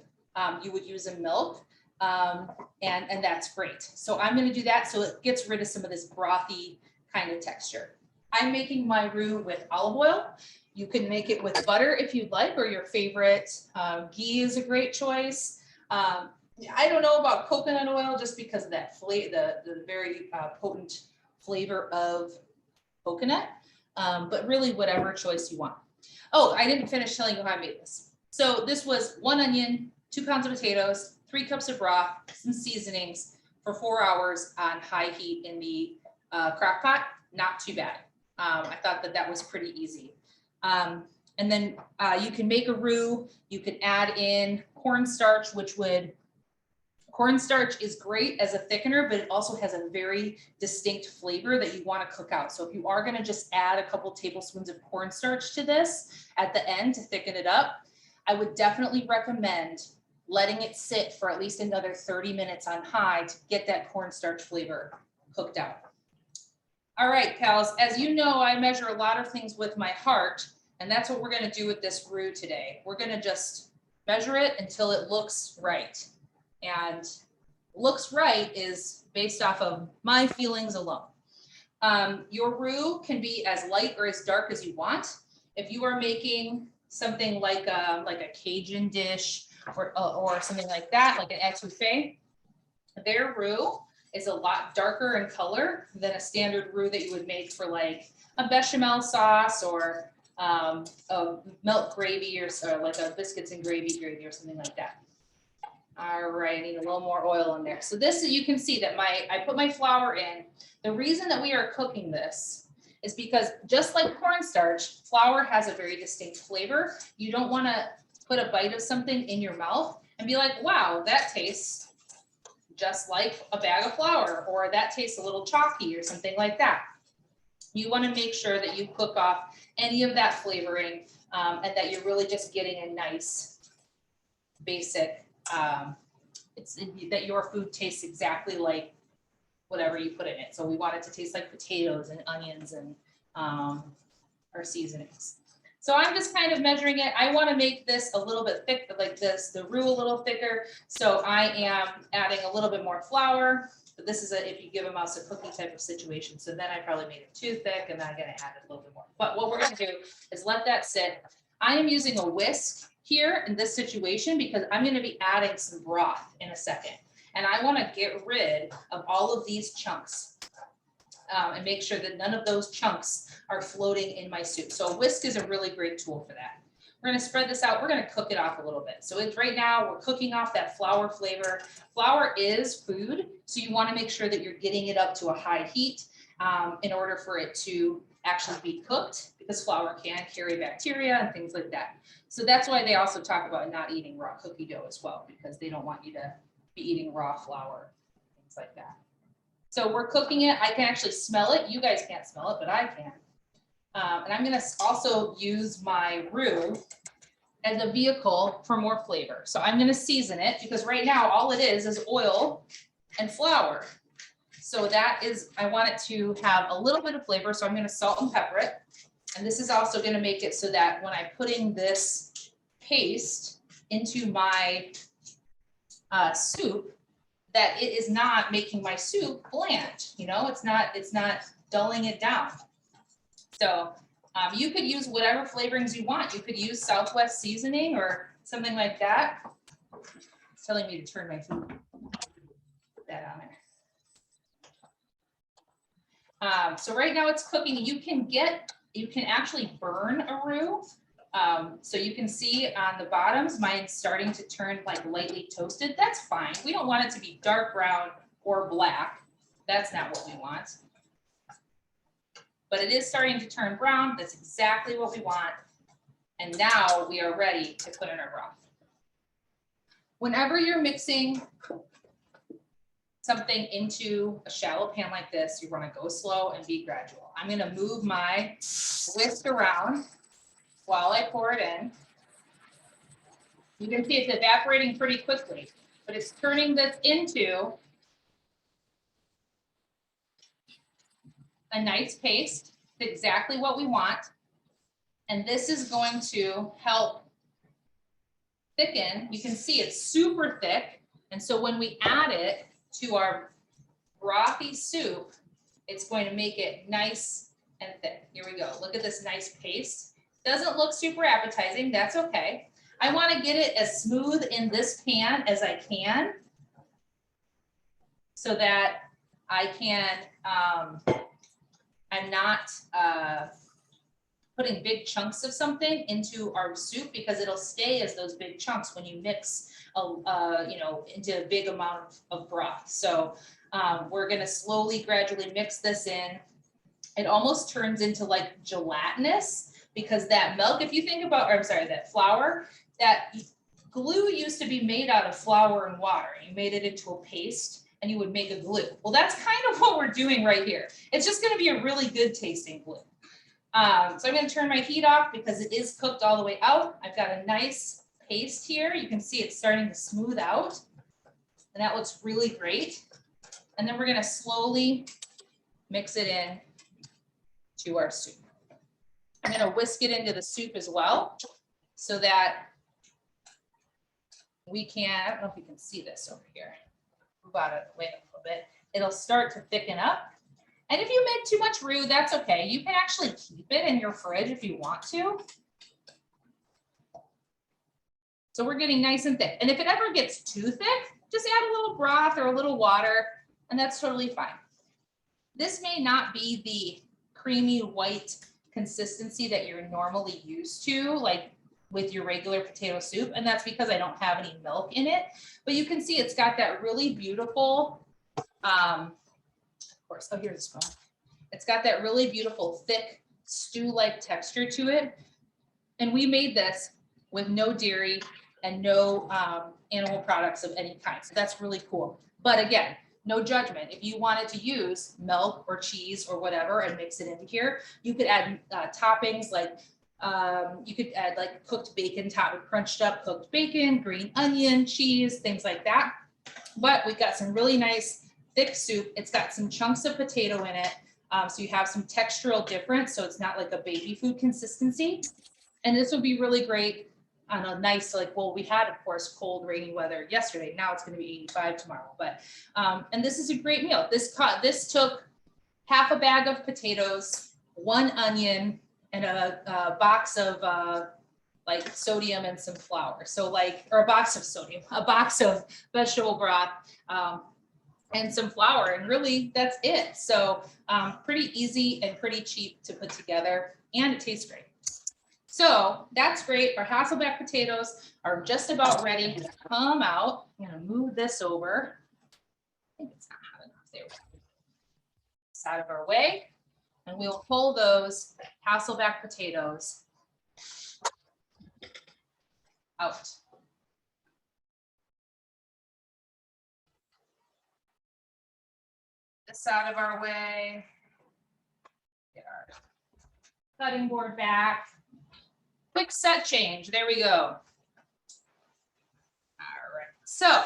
you would use a milk and that's great. So I'm going to do that so it gets rid of some of this brothy kind of texture. I'm making my roux with olive oil. You can make it with butter if you'd like, or your favorite. Ghee is a great choice. I don't know about coconut oil just because of that flavor, the very potent flavor of coconut, but really whatever choice you want. Oh, I didn't finish telling you how I made this. So this was 1 onion, 2 pounds of potatoes, 3 cups of broth, some seasonings for 4 hours on high heat in the crock pot. Not too bad. I thought that was pretty easy. And then you can make a roux. You can add in cornstarch, which would Cornstarch is great as a thickener, but it also has a very distinct flavor that you want to cook out. So if you are going to just add a couple tablespoons of cornstarch to this at the end to thicken it up, I would definitely recommend letting it sit for at least another 30 minutes on high to get that cornstarch flavor cooked out. All right, pals, as you know, I measure a lot of things with my heart, and that's what we're going to do with this roux today. We're going to just measure it until it looks right. And looks right is based off of my feelings alone. Your roux can be as light or as dark as you want. If you are making something like a Cajun dish or something like that, like an etouffee, their roux is a lot darker in color than a standard roux that you would make for like a bechamel sauce or a milk gravy or like a biscuits and gravy or something like that. All right, I need a little more oil in there. So this, you can see that I put my flour in. The reason that we are cooking this is because just like cornstarch, flour has a very distinct flavor. You don't want to put a bite of something in your mouth and be like, wow, that tastes just like a bag of flour, or that tastes a little chalky or something like that. You want to make sure that you cook off any of that flavoring and that you're really just getting a nice basic, that your food tastes exactly like whatever you put in it. So we want it to taste like potatoes and onions and our seasonings. So I'm just kind of measuring it. I want to make this a little bit thick like this, the roux a little thicker. So I am adding a little bit more flour, but this is if you give a mouse a cookie type of situation. So then I probably made it too thick and then I'm going to add it a little bit more. But what we're going to do is let that sit. I am using a whisk here in this situation because I'm going to be adding some broth in a second. And I want to get rid of all of these chunks and make sure that none of those chunks are floating in my soup. So a whisk is a really great tool for that. We're going to spread this out. We're going to cook it off a little bit. So it's right now we're cooking off that flour flavor. Flour is food, so you want to make sure that you're getting it up to a high heat in order for it to actually be cooked, because flour can carry bacteria and things like that. So that's why they also talk about not eating raw cookie dough as well, because they don't want you to be eating raw flour, things like that. So we're cooking it. I can actually smell it. You guys can't smell it, but I can. And I'm going to also use my roux as a vehicle for more flavor. So I'm going to season it because right now all it is oil and flour. So that is, I want it to have a little bit of flavor. So I'm going to salt and pepper it. And this is also going to make it so that when I'm putting this paste into my soup, that it is not making my soup bland. You know, it's not dulling it down. So you could use whatever flavorings you want. You could use Southwest seasoning or something like that. It's telling me to turn my food. Put that on there. So right now it's cooking. You can actually burn a roux. So you can see on the bottoms, mine's starting to turn like lightly toasted. That's fine. We don't want it to be dark brown or black. That's not what we want. But it is starting to turn brown. That's exactly what we want. And now we are ready to put in our broth. Whenever you're mixing something into a shallow pan like this, you want to go slow and be gradual. I'm going to move my whisk around while I pour it in. You can see it's evaporating pretty quickly, but it's turning this into a nice paste. It's exactly what we want. And this is going to help thicken. You can see it's super thick. And so when we add it to our brothy soup, it's going to make it nice and thick. Here we go. Look at this nice paste. Doesn't look super appetizing. That's okay. I want to get it as smooth in this pan as I can so that I can, I'm not putting big chunks of something into our soup because it'll stay as those big chunks when you mix, into a big amount of broth. So we're going to slowly, gradually mix this in. It almost turns into like gelatinous because that milk, if you think about, or I'm sorry, that flour, that glue used to be made out of flour and water. You made it into a paste and you would make a glue. Well, that's kind of what we're doing right here. It's just going to be a really good tasting glue. So I'm going to turn my heat off because it is cooked all the way out. I've got a nice paste here. You can see it's starting to smooth out, and that looks really great. And then we're going to slowly mix it in to our soup. I'm going to whisk it into the soup as well so that we can, I don't know if you can see this over here. Move out of the way a little bit. It'll start to thicken up. And if you make too much roux, that's okay. You can actually keep it in your fridge if you want to. So we're getting nice and thick. And if it ever gets too thick, just add a little broth or a little water, and that's totally fine. This may not be the creamy white consistency that you're normally used to, like with your regular potato soup, and that's because I don't have any milk in it. But you can see it's got that really beautiful, of course, oh, here's a spoon. It's got that really beautiful, thick, stew-like texture to it. And we made this with no dairy and no animal products of any kind. So that's really cool. But again, no judgment. If you wanted to use milk or cheese or whatever and mix it into here, you could add toppings like you could add like cooked bacon, crunched up cooked bacon, green onion, cheese, things like that. But we've got some really nice thick soup. It's got some chunks of potato in it. So you have some textural difference. So it's not like a baby food consistency. And this would be really great on a nice, like, well, we had, of course, cold, rainy weather yesterday. Now it's going to be 85 tomorrow. But, and this is a great meal. This took half a bag of potatoes, 1 onion, and a box of like sodium and some flour. So like, or a box of sodium, a box of vegetable broth, and some flour, and really that's it. So pretty easy and pretty cheap to put together, and it tastes great. So that's great. Our Hasselback potatoes are just about ready to come out. I'm gonna move this over. I think it's not hot enough. There we go. It's out of our way, and we'll pull those Hasselback potatoes out. This out of our way. Get our cutting board back. Quick set change. There we go. All right. So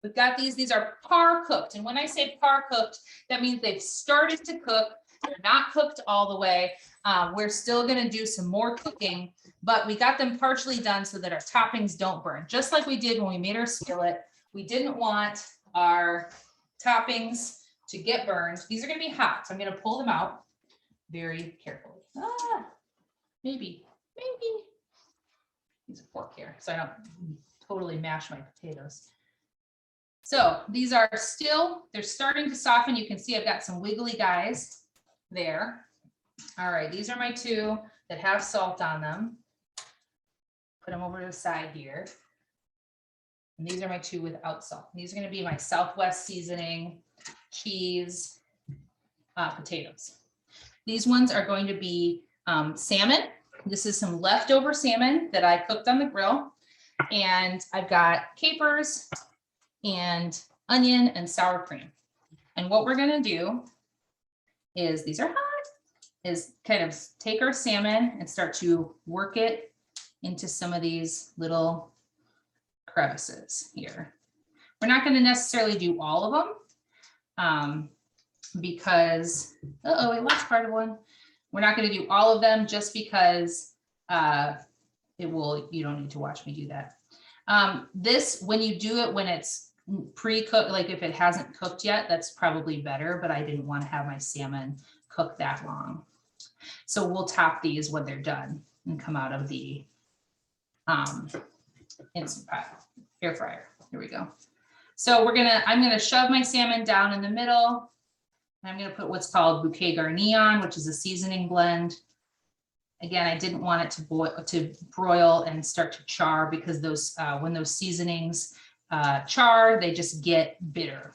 we've got these are par cooked. And when I say par cooked, that means they've started to cook. They're not cooked all the way. We're still going to do some more cooking, but we got them partially done so that our toppings don't burn. Just like we did when we made our skillet. We didn't want our toppings to get burned. These are going to be hot, so I'm going to pull them out very carefully. Maybe. Use a fork here so I don't totally mash my potatoes. So these are still, they're starting to soften. You can see I've got some wiggly guys there. All right, these are my 2 that have salt on them. Put them over to the side here. And these are my 2 without salt. These are going to be my Southwest seasoning, cheese, potatoes. These ones are going to be salmon. This is some leftover salmon that I cooked on the grill. And I've got capers and onion and sour cream. And what we're going to do is, these are hot, is kind of take our salmon and start to work it into some of these little crevices here. We're not going to necessarily do all of them because, I lost part of one. We're not going to do all of them just because you don't need to watch me do that. This, when you do it, when it's pre-cooked, like if it hasn't cooked yet, that's probably better, but I didn't want to have my salmon cook that long. So we'll top these when they're done and come out of the Instant Pot air fryer. Here we go. So I'm gonna shove my salmon down in the middle. And I'm gonna put what's called bouquet garni on, which is a seasoning blend. Again, I didn't want it to broil and start to char, because those when those seasonings char, they just get bitter.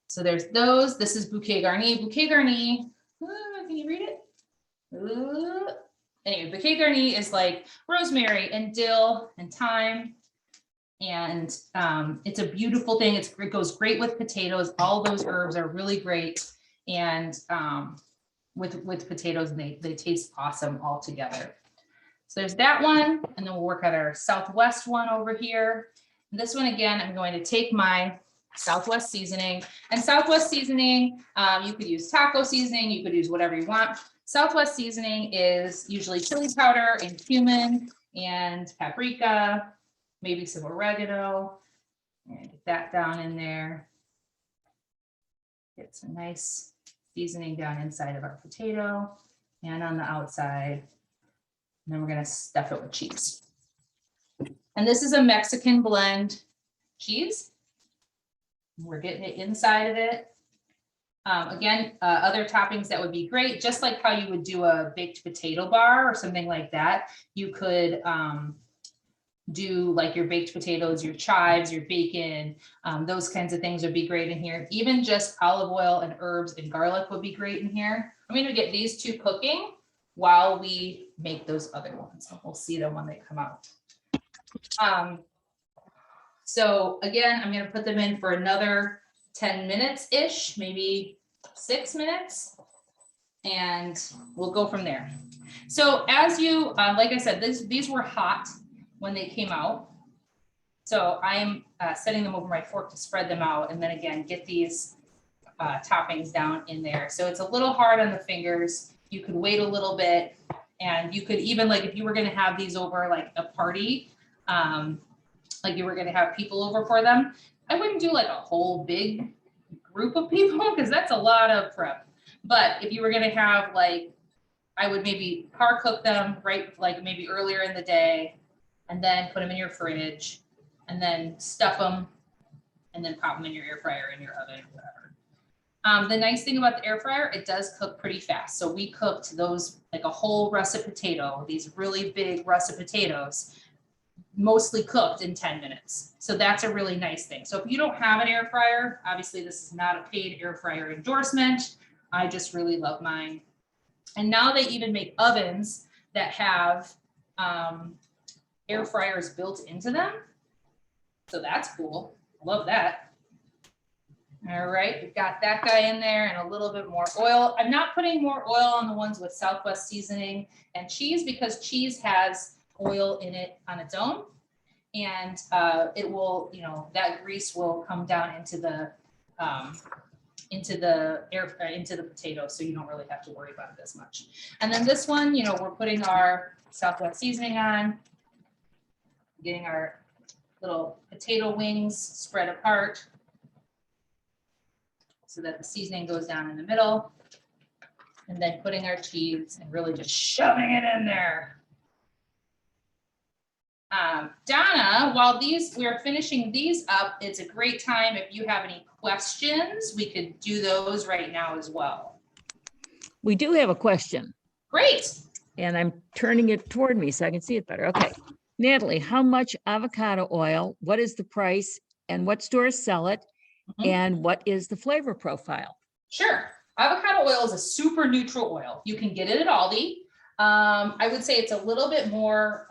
So there's those. This is bouquet garni. Bouquet garni. Can you read it? Anyway, bouquet garni is like rosemary and dill and thyme. And it's a beautiful thing. It goes great with potatoes. All those herbs are really great. And with potatoes, they taste awesome all together. So there's that one. And then we'll work on our Southwest one over here. And this one, again, I'm going to take my Southwest seasoning. And Southwest seasoning, you could use taco seasoning. You could use whatever you want. Southwest seasoning is usually chili powder and cumin and paprika, maybe some oregano. And get that down in there. Get some nice seasoning down inside of our potato and on the outside. And then we're going to stuff it with cheese. And this is a Mexican blend cheese. We're getting it inside of it. Again, other toppings that would be great, just like how you would do a baked potato bar or something like that. You could do like your baked potatoes, your chives, your bacon, those kinds of things would be great in here. Even just olive oil and herbs and garlic would be great in here. I'm going to get these two cooking while we make those other ones. We'll see them when they come out. So again, I'm going to put them in for another 10 minutes-ish, maybe 6 minutes, and we'll go from there. So as you, like I said, these were hot when they came out. So I'm setting them over my fork to spread them out, and then again, get these toppings down in there. So it's a little hard on the fingers. You could wait a little bit, and you could even, like if you were going to have these over like a party, like you were going to have people over for them, I wouldn't do like a whole big group of people because that's a lot of prep. But if you were going to have like, I would maybe par cook them right, like maybe earlier in the day, and then put them in your fridge, and then stuff them, and then pop them in your air fryer, in your oven, whatever. The nice thing about the air fryer, it does cook pretty fast. So we cooked those like a whole russet potato, these really big russet potatoes, mostly cooked in 10 minutes. So that's a really nice thing. So if you don't have an air fryer, obviously this is not a paid air fryer endorsement. I just really love mine. And now they even make ovens that have air fryers built into them. So that's cool. Love that. All right, we've got that guy in there and a little bit more oil. I'm not putting more oil on the ones with Southwest seasoning and cheese because cheese has oil in it on its own, and it will, you know, that grease will come down into the potato, so you don't really have to worry about it as much. And then this one, you know, we're putting our Southwest seasoning on, getting our little potato wings spread apart so that the seasoning goes down in the middle, and then putting our cheese and really just shoving it in there. Donna, while we're finishing these up, it's a great time if you have any questions, we could do those right now as well. We do have a question. Great. And I'm turning it toward me so I can see it better. Okay. Natalie, how much avocado oil? What is the price? And what stores sell it? And what is the flavor profile? Sure. Avocado oil is a super neutral oil. You can get it at Aldi. I would say it's a little bit more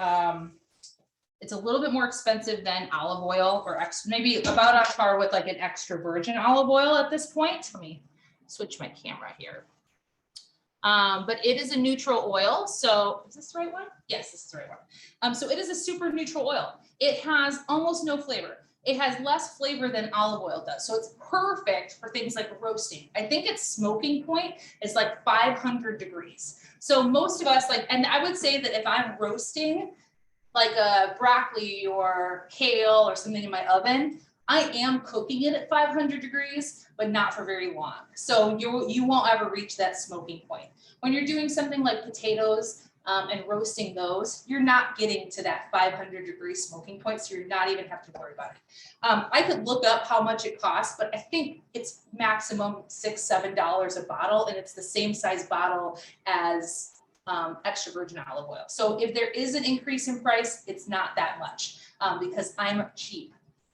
expensive than olive oil, or maybe about on par with like an extra virgin olive oil at this point. Let me switch my camera here. But it is a neutral oil. So is this the right one? Yes, this is the right one. So it is a super neutral oil. It has almost no flavor. It has less flavor than olive oil does. So it's perfect for things like roasting. I think its smoking point is like 500 degrees. So most of us and I would say that if I'm roasting like a broccoli or kale or something in my oven, I am cooking it at 500 degrees, but not for very long. So you won't ever reach that smoking point. When you're doing something like potatoes and roasting those, you're not getting to that 500 degree smoking point, so you're not even have to worry about it. I could look up how much it costs, but I think it's maximum $6-7 a bottle, and it's the same size bottle as extra virgin olive oil. So if there is an increase in price, it's not that much because I'm cheap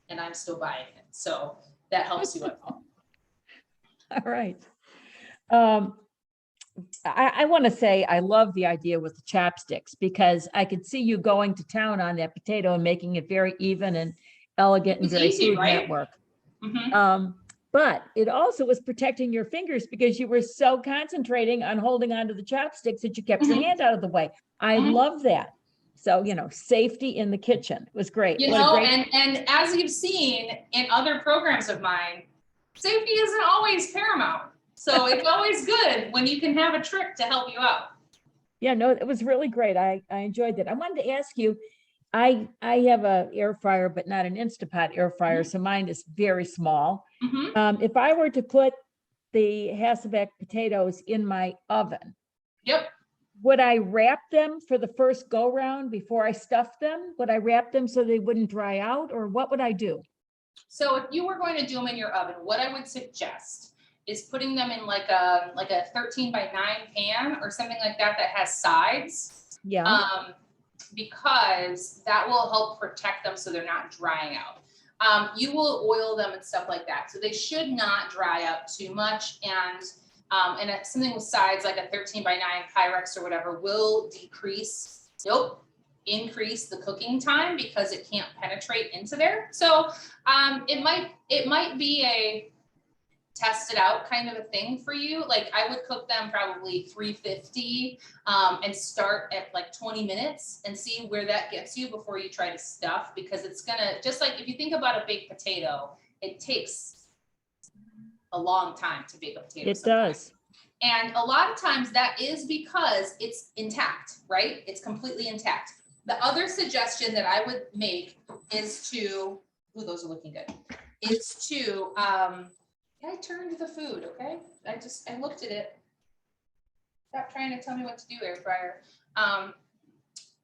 and I'm still buying it. So that helps you out. All right. I want to say I love the idea with the chopsticks because I could see you going to town on that potato and making it very even and elegant and It's very easy, Food right? Network. Mhm. But it also was protecting your fingers because you were so concentrating on holding onto the chopsticks that you kept your Mhm. hand out of the way. I Mhm. love that. So, safety in the kitchen. It was great. You What a know, great, and as you've seen in other programs of mine, safety isn't always paramount. So it's always good when you can have a trick to help you out. yeah, no, it was really great. I enjoyed it. I wanted to ask you, I have a air fryer, but not an Instapot air fryer. So mine is very small. Mhm. If I were to put the Hasselback potatoes in my oven, Yep. would I wrap them for the first go round before I stuff them? Would I wrap them so they wouldn't dry out, or what would I do? So if you were going to do them in your oven, what I would suggest is putting them in like a 13 by 9 pan or something like that that has sides. Yeah, Um, because that will help protect them so they're not drying out. You will oil them and stuff like that. So they should not dry out too much. And something with sides like a 13 by 9 Pyrex or whatever will increase the cooking time because it can't penetrate into there. So it might be a test it out kind of a thing for you. Like I would cook them probably 350 and start at like 20 minutes and see where that gets you before you try to stuff, because it's gonna, just like if you think about a baked potato, it takes a long time to bake a potato. it does. And a lot of times that is because it's intact, right? It's completely intact. The other suggestion that I would make is to, ooh, those are looking good, is to, I turned the food, okay? I looked at it. Stop trying to tell me what to do, air fryer.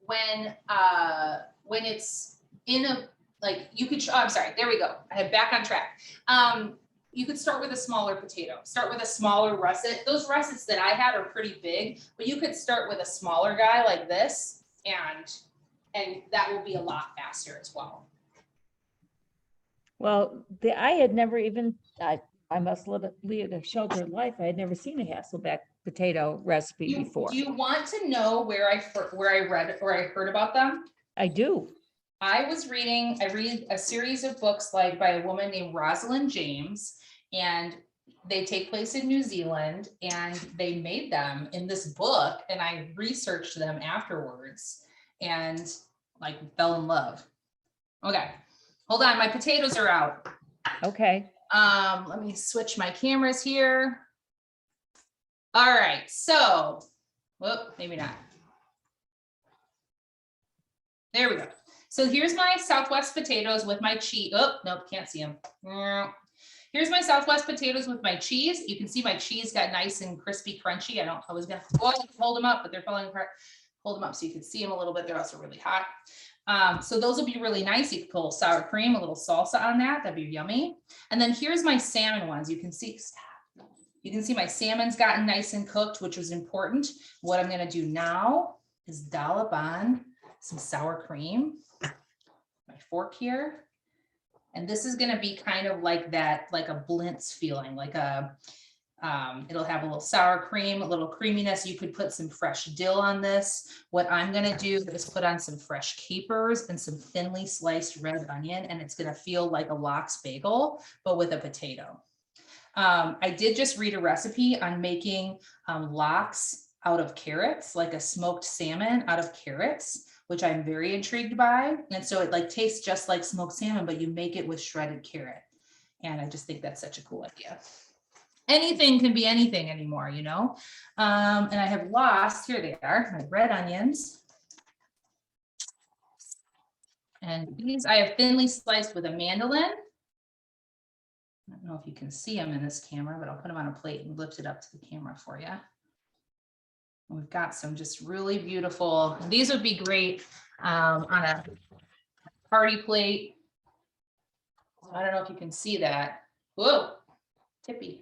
When it's in a, like you could, I'm sorry, there we go. I had back on track. You could start with a smaller potato, start with a smaller russet. Those russets that I had are pretty big, but you could start with a smaller guy like this, and that will be a lot faster as well. Well, I had never even, I must lead a sheltered life. I had never seen a Hasselback potato recipe before. Do you want to know where I read or I heard about them? I do. I read a series of books like by a woman named Rosalind James, and they take place in New Zealand, and they made them in this book, and I researched them afterwards and like fell in love. Okay, hold on, my potatoes are out. Okay. Let me switch my cameras here. All right, so, whoop, maybe not. There we go. So here's my Southwest potatoes with my cheese. Oh, nope, can't see them. Here's my Southwest potatoes with my cheese. You can see my cheese got nice and crispy, crunchy. I was gonna hold them up, but they're falling apart. Hold them up so you can see them a little bit. They're also really hot. So those will be really nice. You can put a little sour cream, a little salsa on that. That'd be yummy. And then here's my salmon ones. You can see my salmon's gotten nice and cooked, which was important. What I'm gonna do now is dollop on some sour cream, my fork here. And this is gonna be kind of like that, like a blintz feeling, like it'll have a little sour cream, a little creaminess. You could put some fresh dill on this. What I'm gonna do is put on some fresh capers and some thinly sliced red onion, and it's gonna feel like a lox bagel, but with a potato. I did just read a recipe on making lox out of carrots, like a smoked salmon out of carrots, which I'm very intrigued by. And so it like tastes just like smoked salmon, but you make it with shredded carrot. And I just think that's such a cool idea. Anything can be anything anymore, you know? And I have lost, here they are, my red onions. And these I have thinly sliced with a mandolin. I don't know if you can see them in this camera, but I'll put them on a plate and lift it up to the camera for you. And we've got some just really beautiful, these would be great on a party plate. I don't know if you can see that. Whoa, tippy.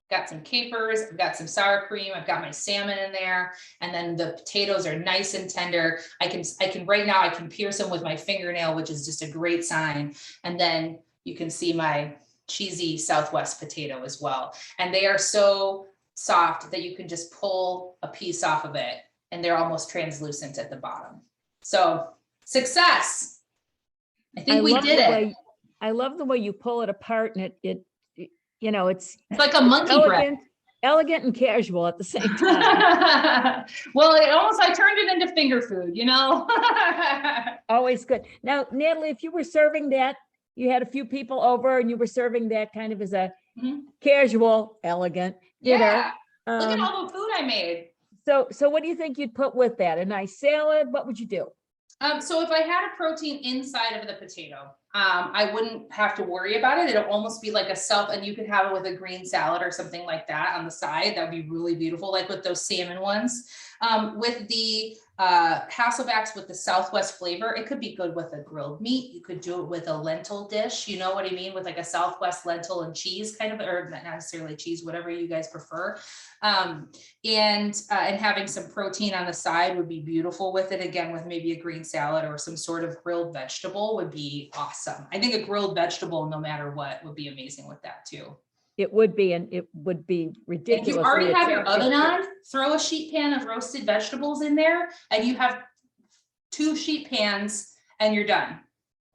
Got some capers, I've got some sour cream, I've got my salmon in there, and then the potatoes are nice and tender. I can right now I can pierce them with my fingernail, which is just a great sign. And then you can see my cheesy Southwest potato as well. And they are so soft that you can just pull a piece off of it and they're almost translucent at the bottom. So success. I think we did it. I love the way you pull it apart, and it you know, it's like a monkey breath. Elegant and casual at the same time. Well, I turned it into finger food, you know. Always good. Now, Natalie, if you were serving that, you had a few people over and you were serving that kind of as a casual, elegant dinner. Yeah. Look at all the food I made. So what do you think you'd put with that? A nice salad? What would you do? So if I had a protein inside of the potato, I wouldn't have to worry about it. It'll almost be like and you could have it with a green salad or something like that on the side. That would be really beautiful, like with those salmon ones. With the Hasselbacks with the Southwest flavor, it could be good with a grilled meat. You could do it with a lentil dish, you know what I mean? With like a Southwest lentil and cheese kind of, or not necessarily cheese, whatever you guys prefer. And having some protein on the side would be beautiful with it. Again, with maybe a green salad or some sort of grilled vegetable would be awesome. I think a grilled vegetable, no matter what, would be amazing with that too. It would be, and it would be ridiculous. If you already have your oven on, throw a sheet pan of roasted vegetables in there and you have 2 sheet pans and you're done.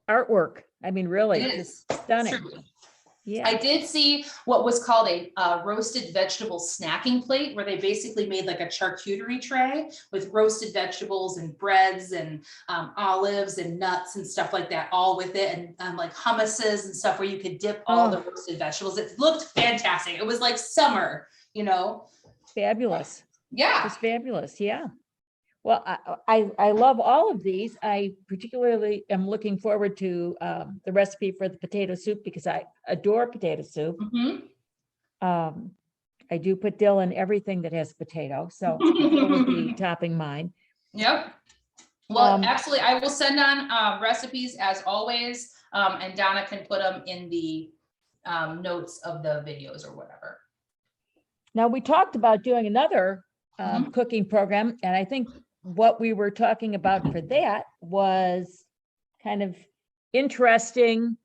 Artwork. I mean, really, it's stunning. True. Yeah. I did see what was called a roasted vegetable snacking plate, where they basically made like a charcuterie tray with roasted vegetables and breads and olives and nuts and stuff like that, all with it, and like hummuses and stuff where you could dip all the roasted vegetables. It looked fantastic. It was like summer, you know. Fabulous. Yeah. It's fabulous. Yeah. Well, I love all of these. I particularly am looking forward to the recipe for the potato soup because I adore potato soup. I do put dill in everything that has potato, so it would be topping mine. Yep. Well, absolutely. I will send on recipes as always, and Donna can put them in the notes of the videos or whatever. Now, we talked about doing another cooking program, and I think what we were talking about for that was kind of interesting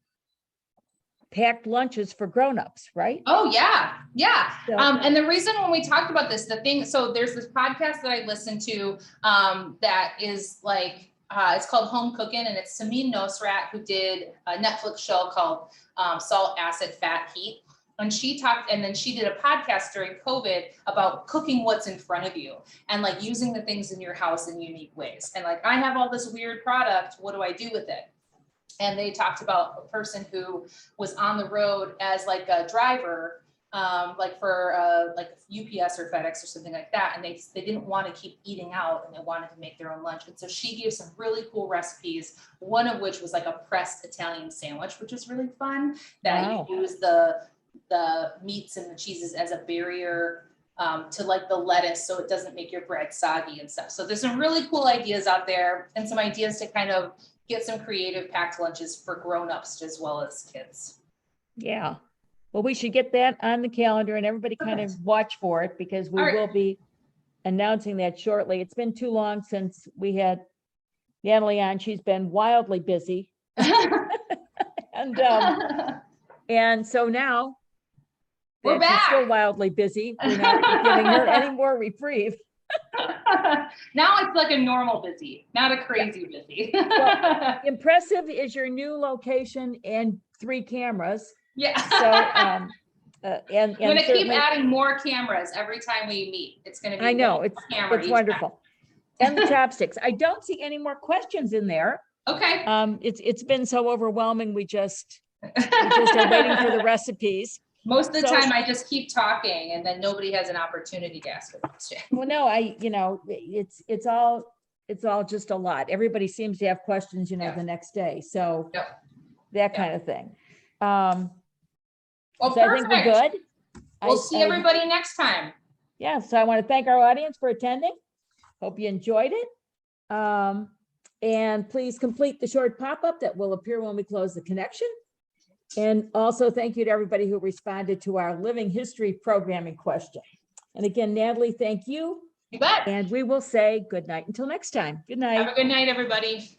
packed lunches for grownups, right? Oh yeah, yeah. So, and the reason when we talked about this, so there's this podcast that I listened to that is like, it's called Home Cooking, and it's Samin Nosrat, who did a Netflix show called Salt, Acid, Fat, Heat. And she talked, and then she did a podcast during COVID about cooking what's in front of you and like using the things in your house in unique ways. And like, I have all this weird product, what do I do with it? And they talked about a person who was on the road as like a driver, like for like UPS or FedEx or something like that. And they didn't want to keep eating out, and they wanted to make their own lunch. And so she gave some really cool recipes, one of which was like a pressed Italian sandwich, which is really fun, that you use the meats and the cheeses as a barrier to like the lettuce, so it doesn't make your bread soggy and stuff. So there's some really cool ideas out there, and some ideas to kind of get some creative packed lunches for grown-ups as well as kids. Yeah. Well, we should get that on the calendar and everybody kind of watch for it, because we will be announcing that shortly. It's been too long since we had Natalie on. She's been wildly busy. And so now we're back. She's still wildly busy. We're not giving her any more reprieve. Now it's like a normal busy, not a crazy busy. Well, impressive is your new location and 3 cameras. Yeah. So and I'm going to keep adding more cameras every time we meet. It's going to be, I know, it's wonderful. And the chopsticks. I don't see any more questions in there. Okay. It's been so overwhelming. We just are waiting for the recipes. Most of the time I just keep talking, and then nobody has an opportunity to ask a question. Well, no, it's all just a lot. Everybody seems to have questions, the next day. So that kind of thing. Well, so perfect. I think we're good. We'll see everybody next time. Yeah. So I want to thank our audience for attending. Hope you enjoyed it. And please complete the short pop-up that will appear when we close the connection. And also thank you to everybody who responded to our living history programming question. And again, Natalie, thank you. You bet. And we will say good night until next time. Good night. Have a good night, everybody.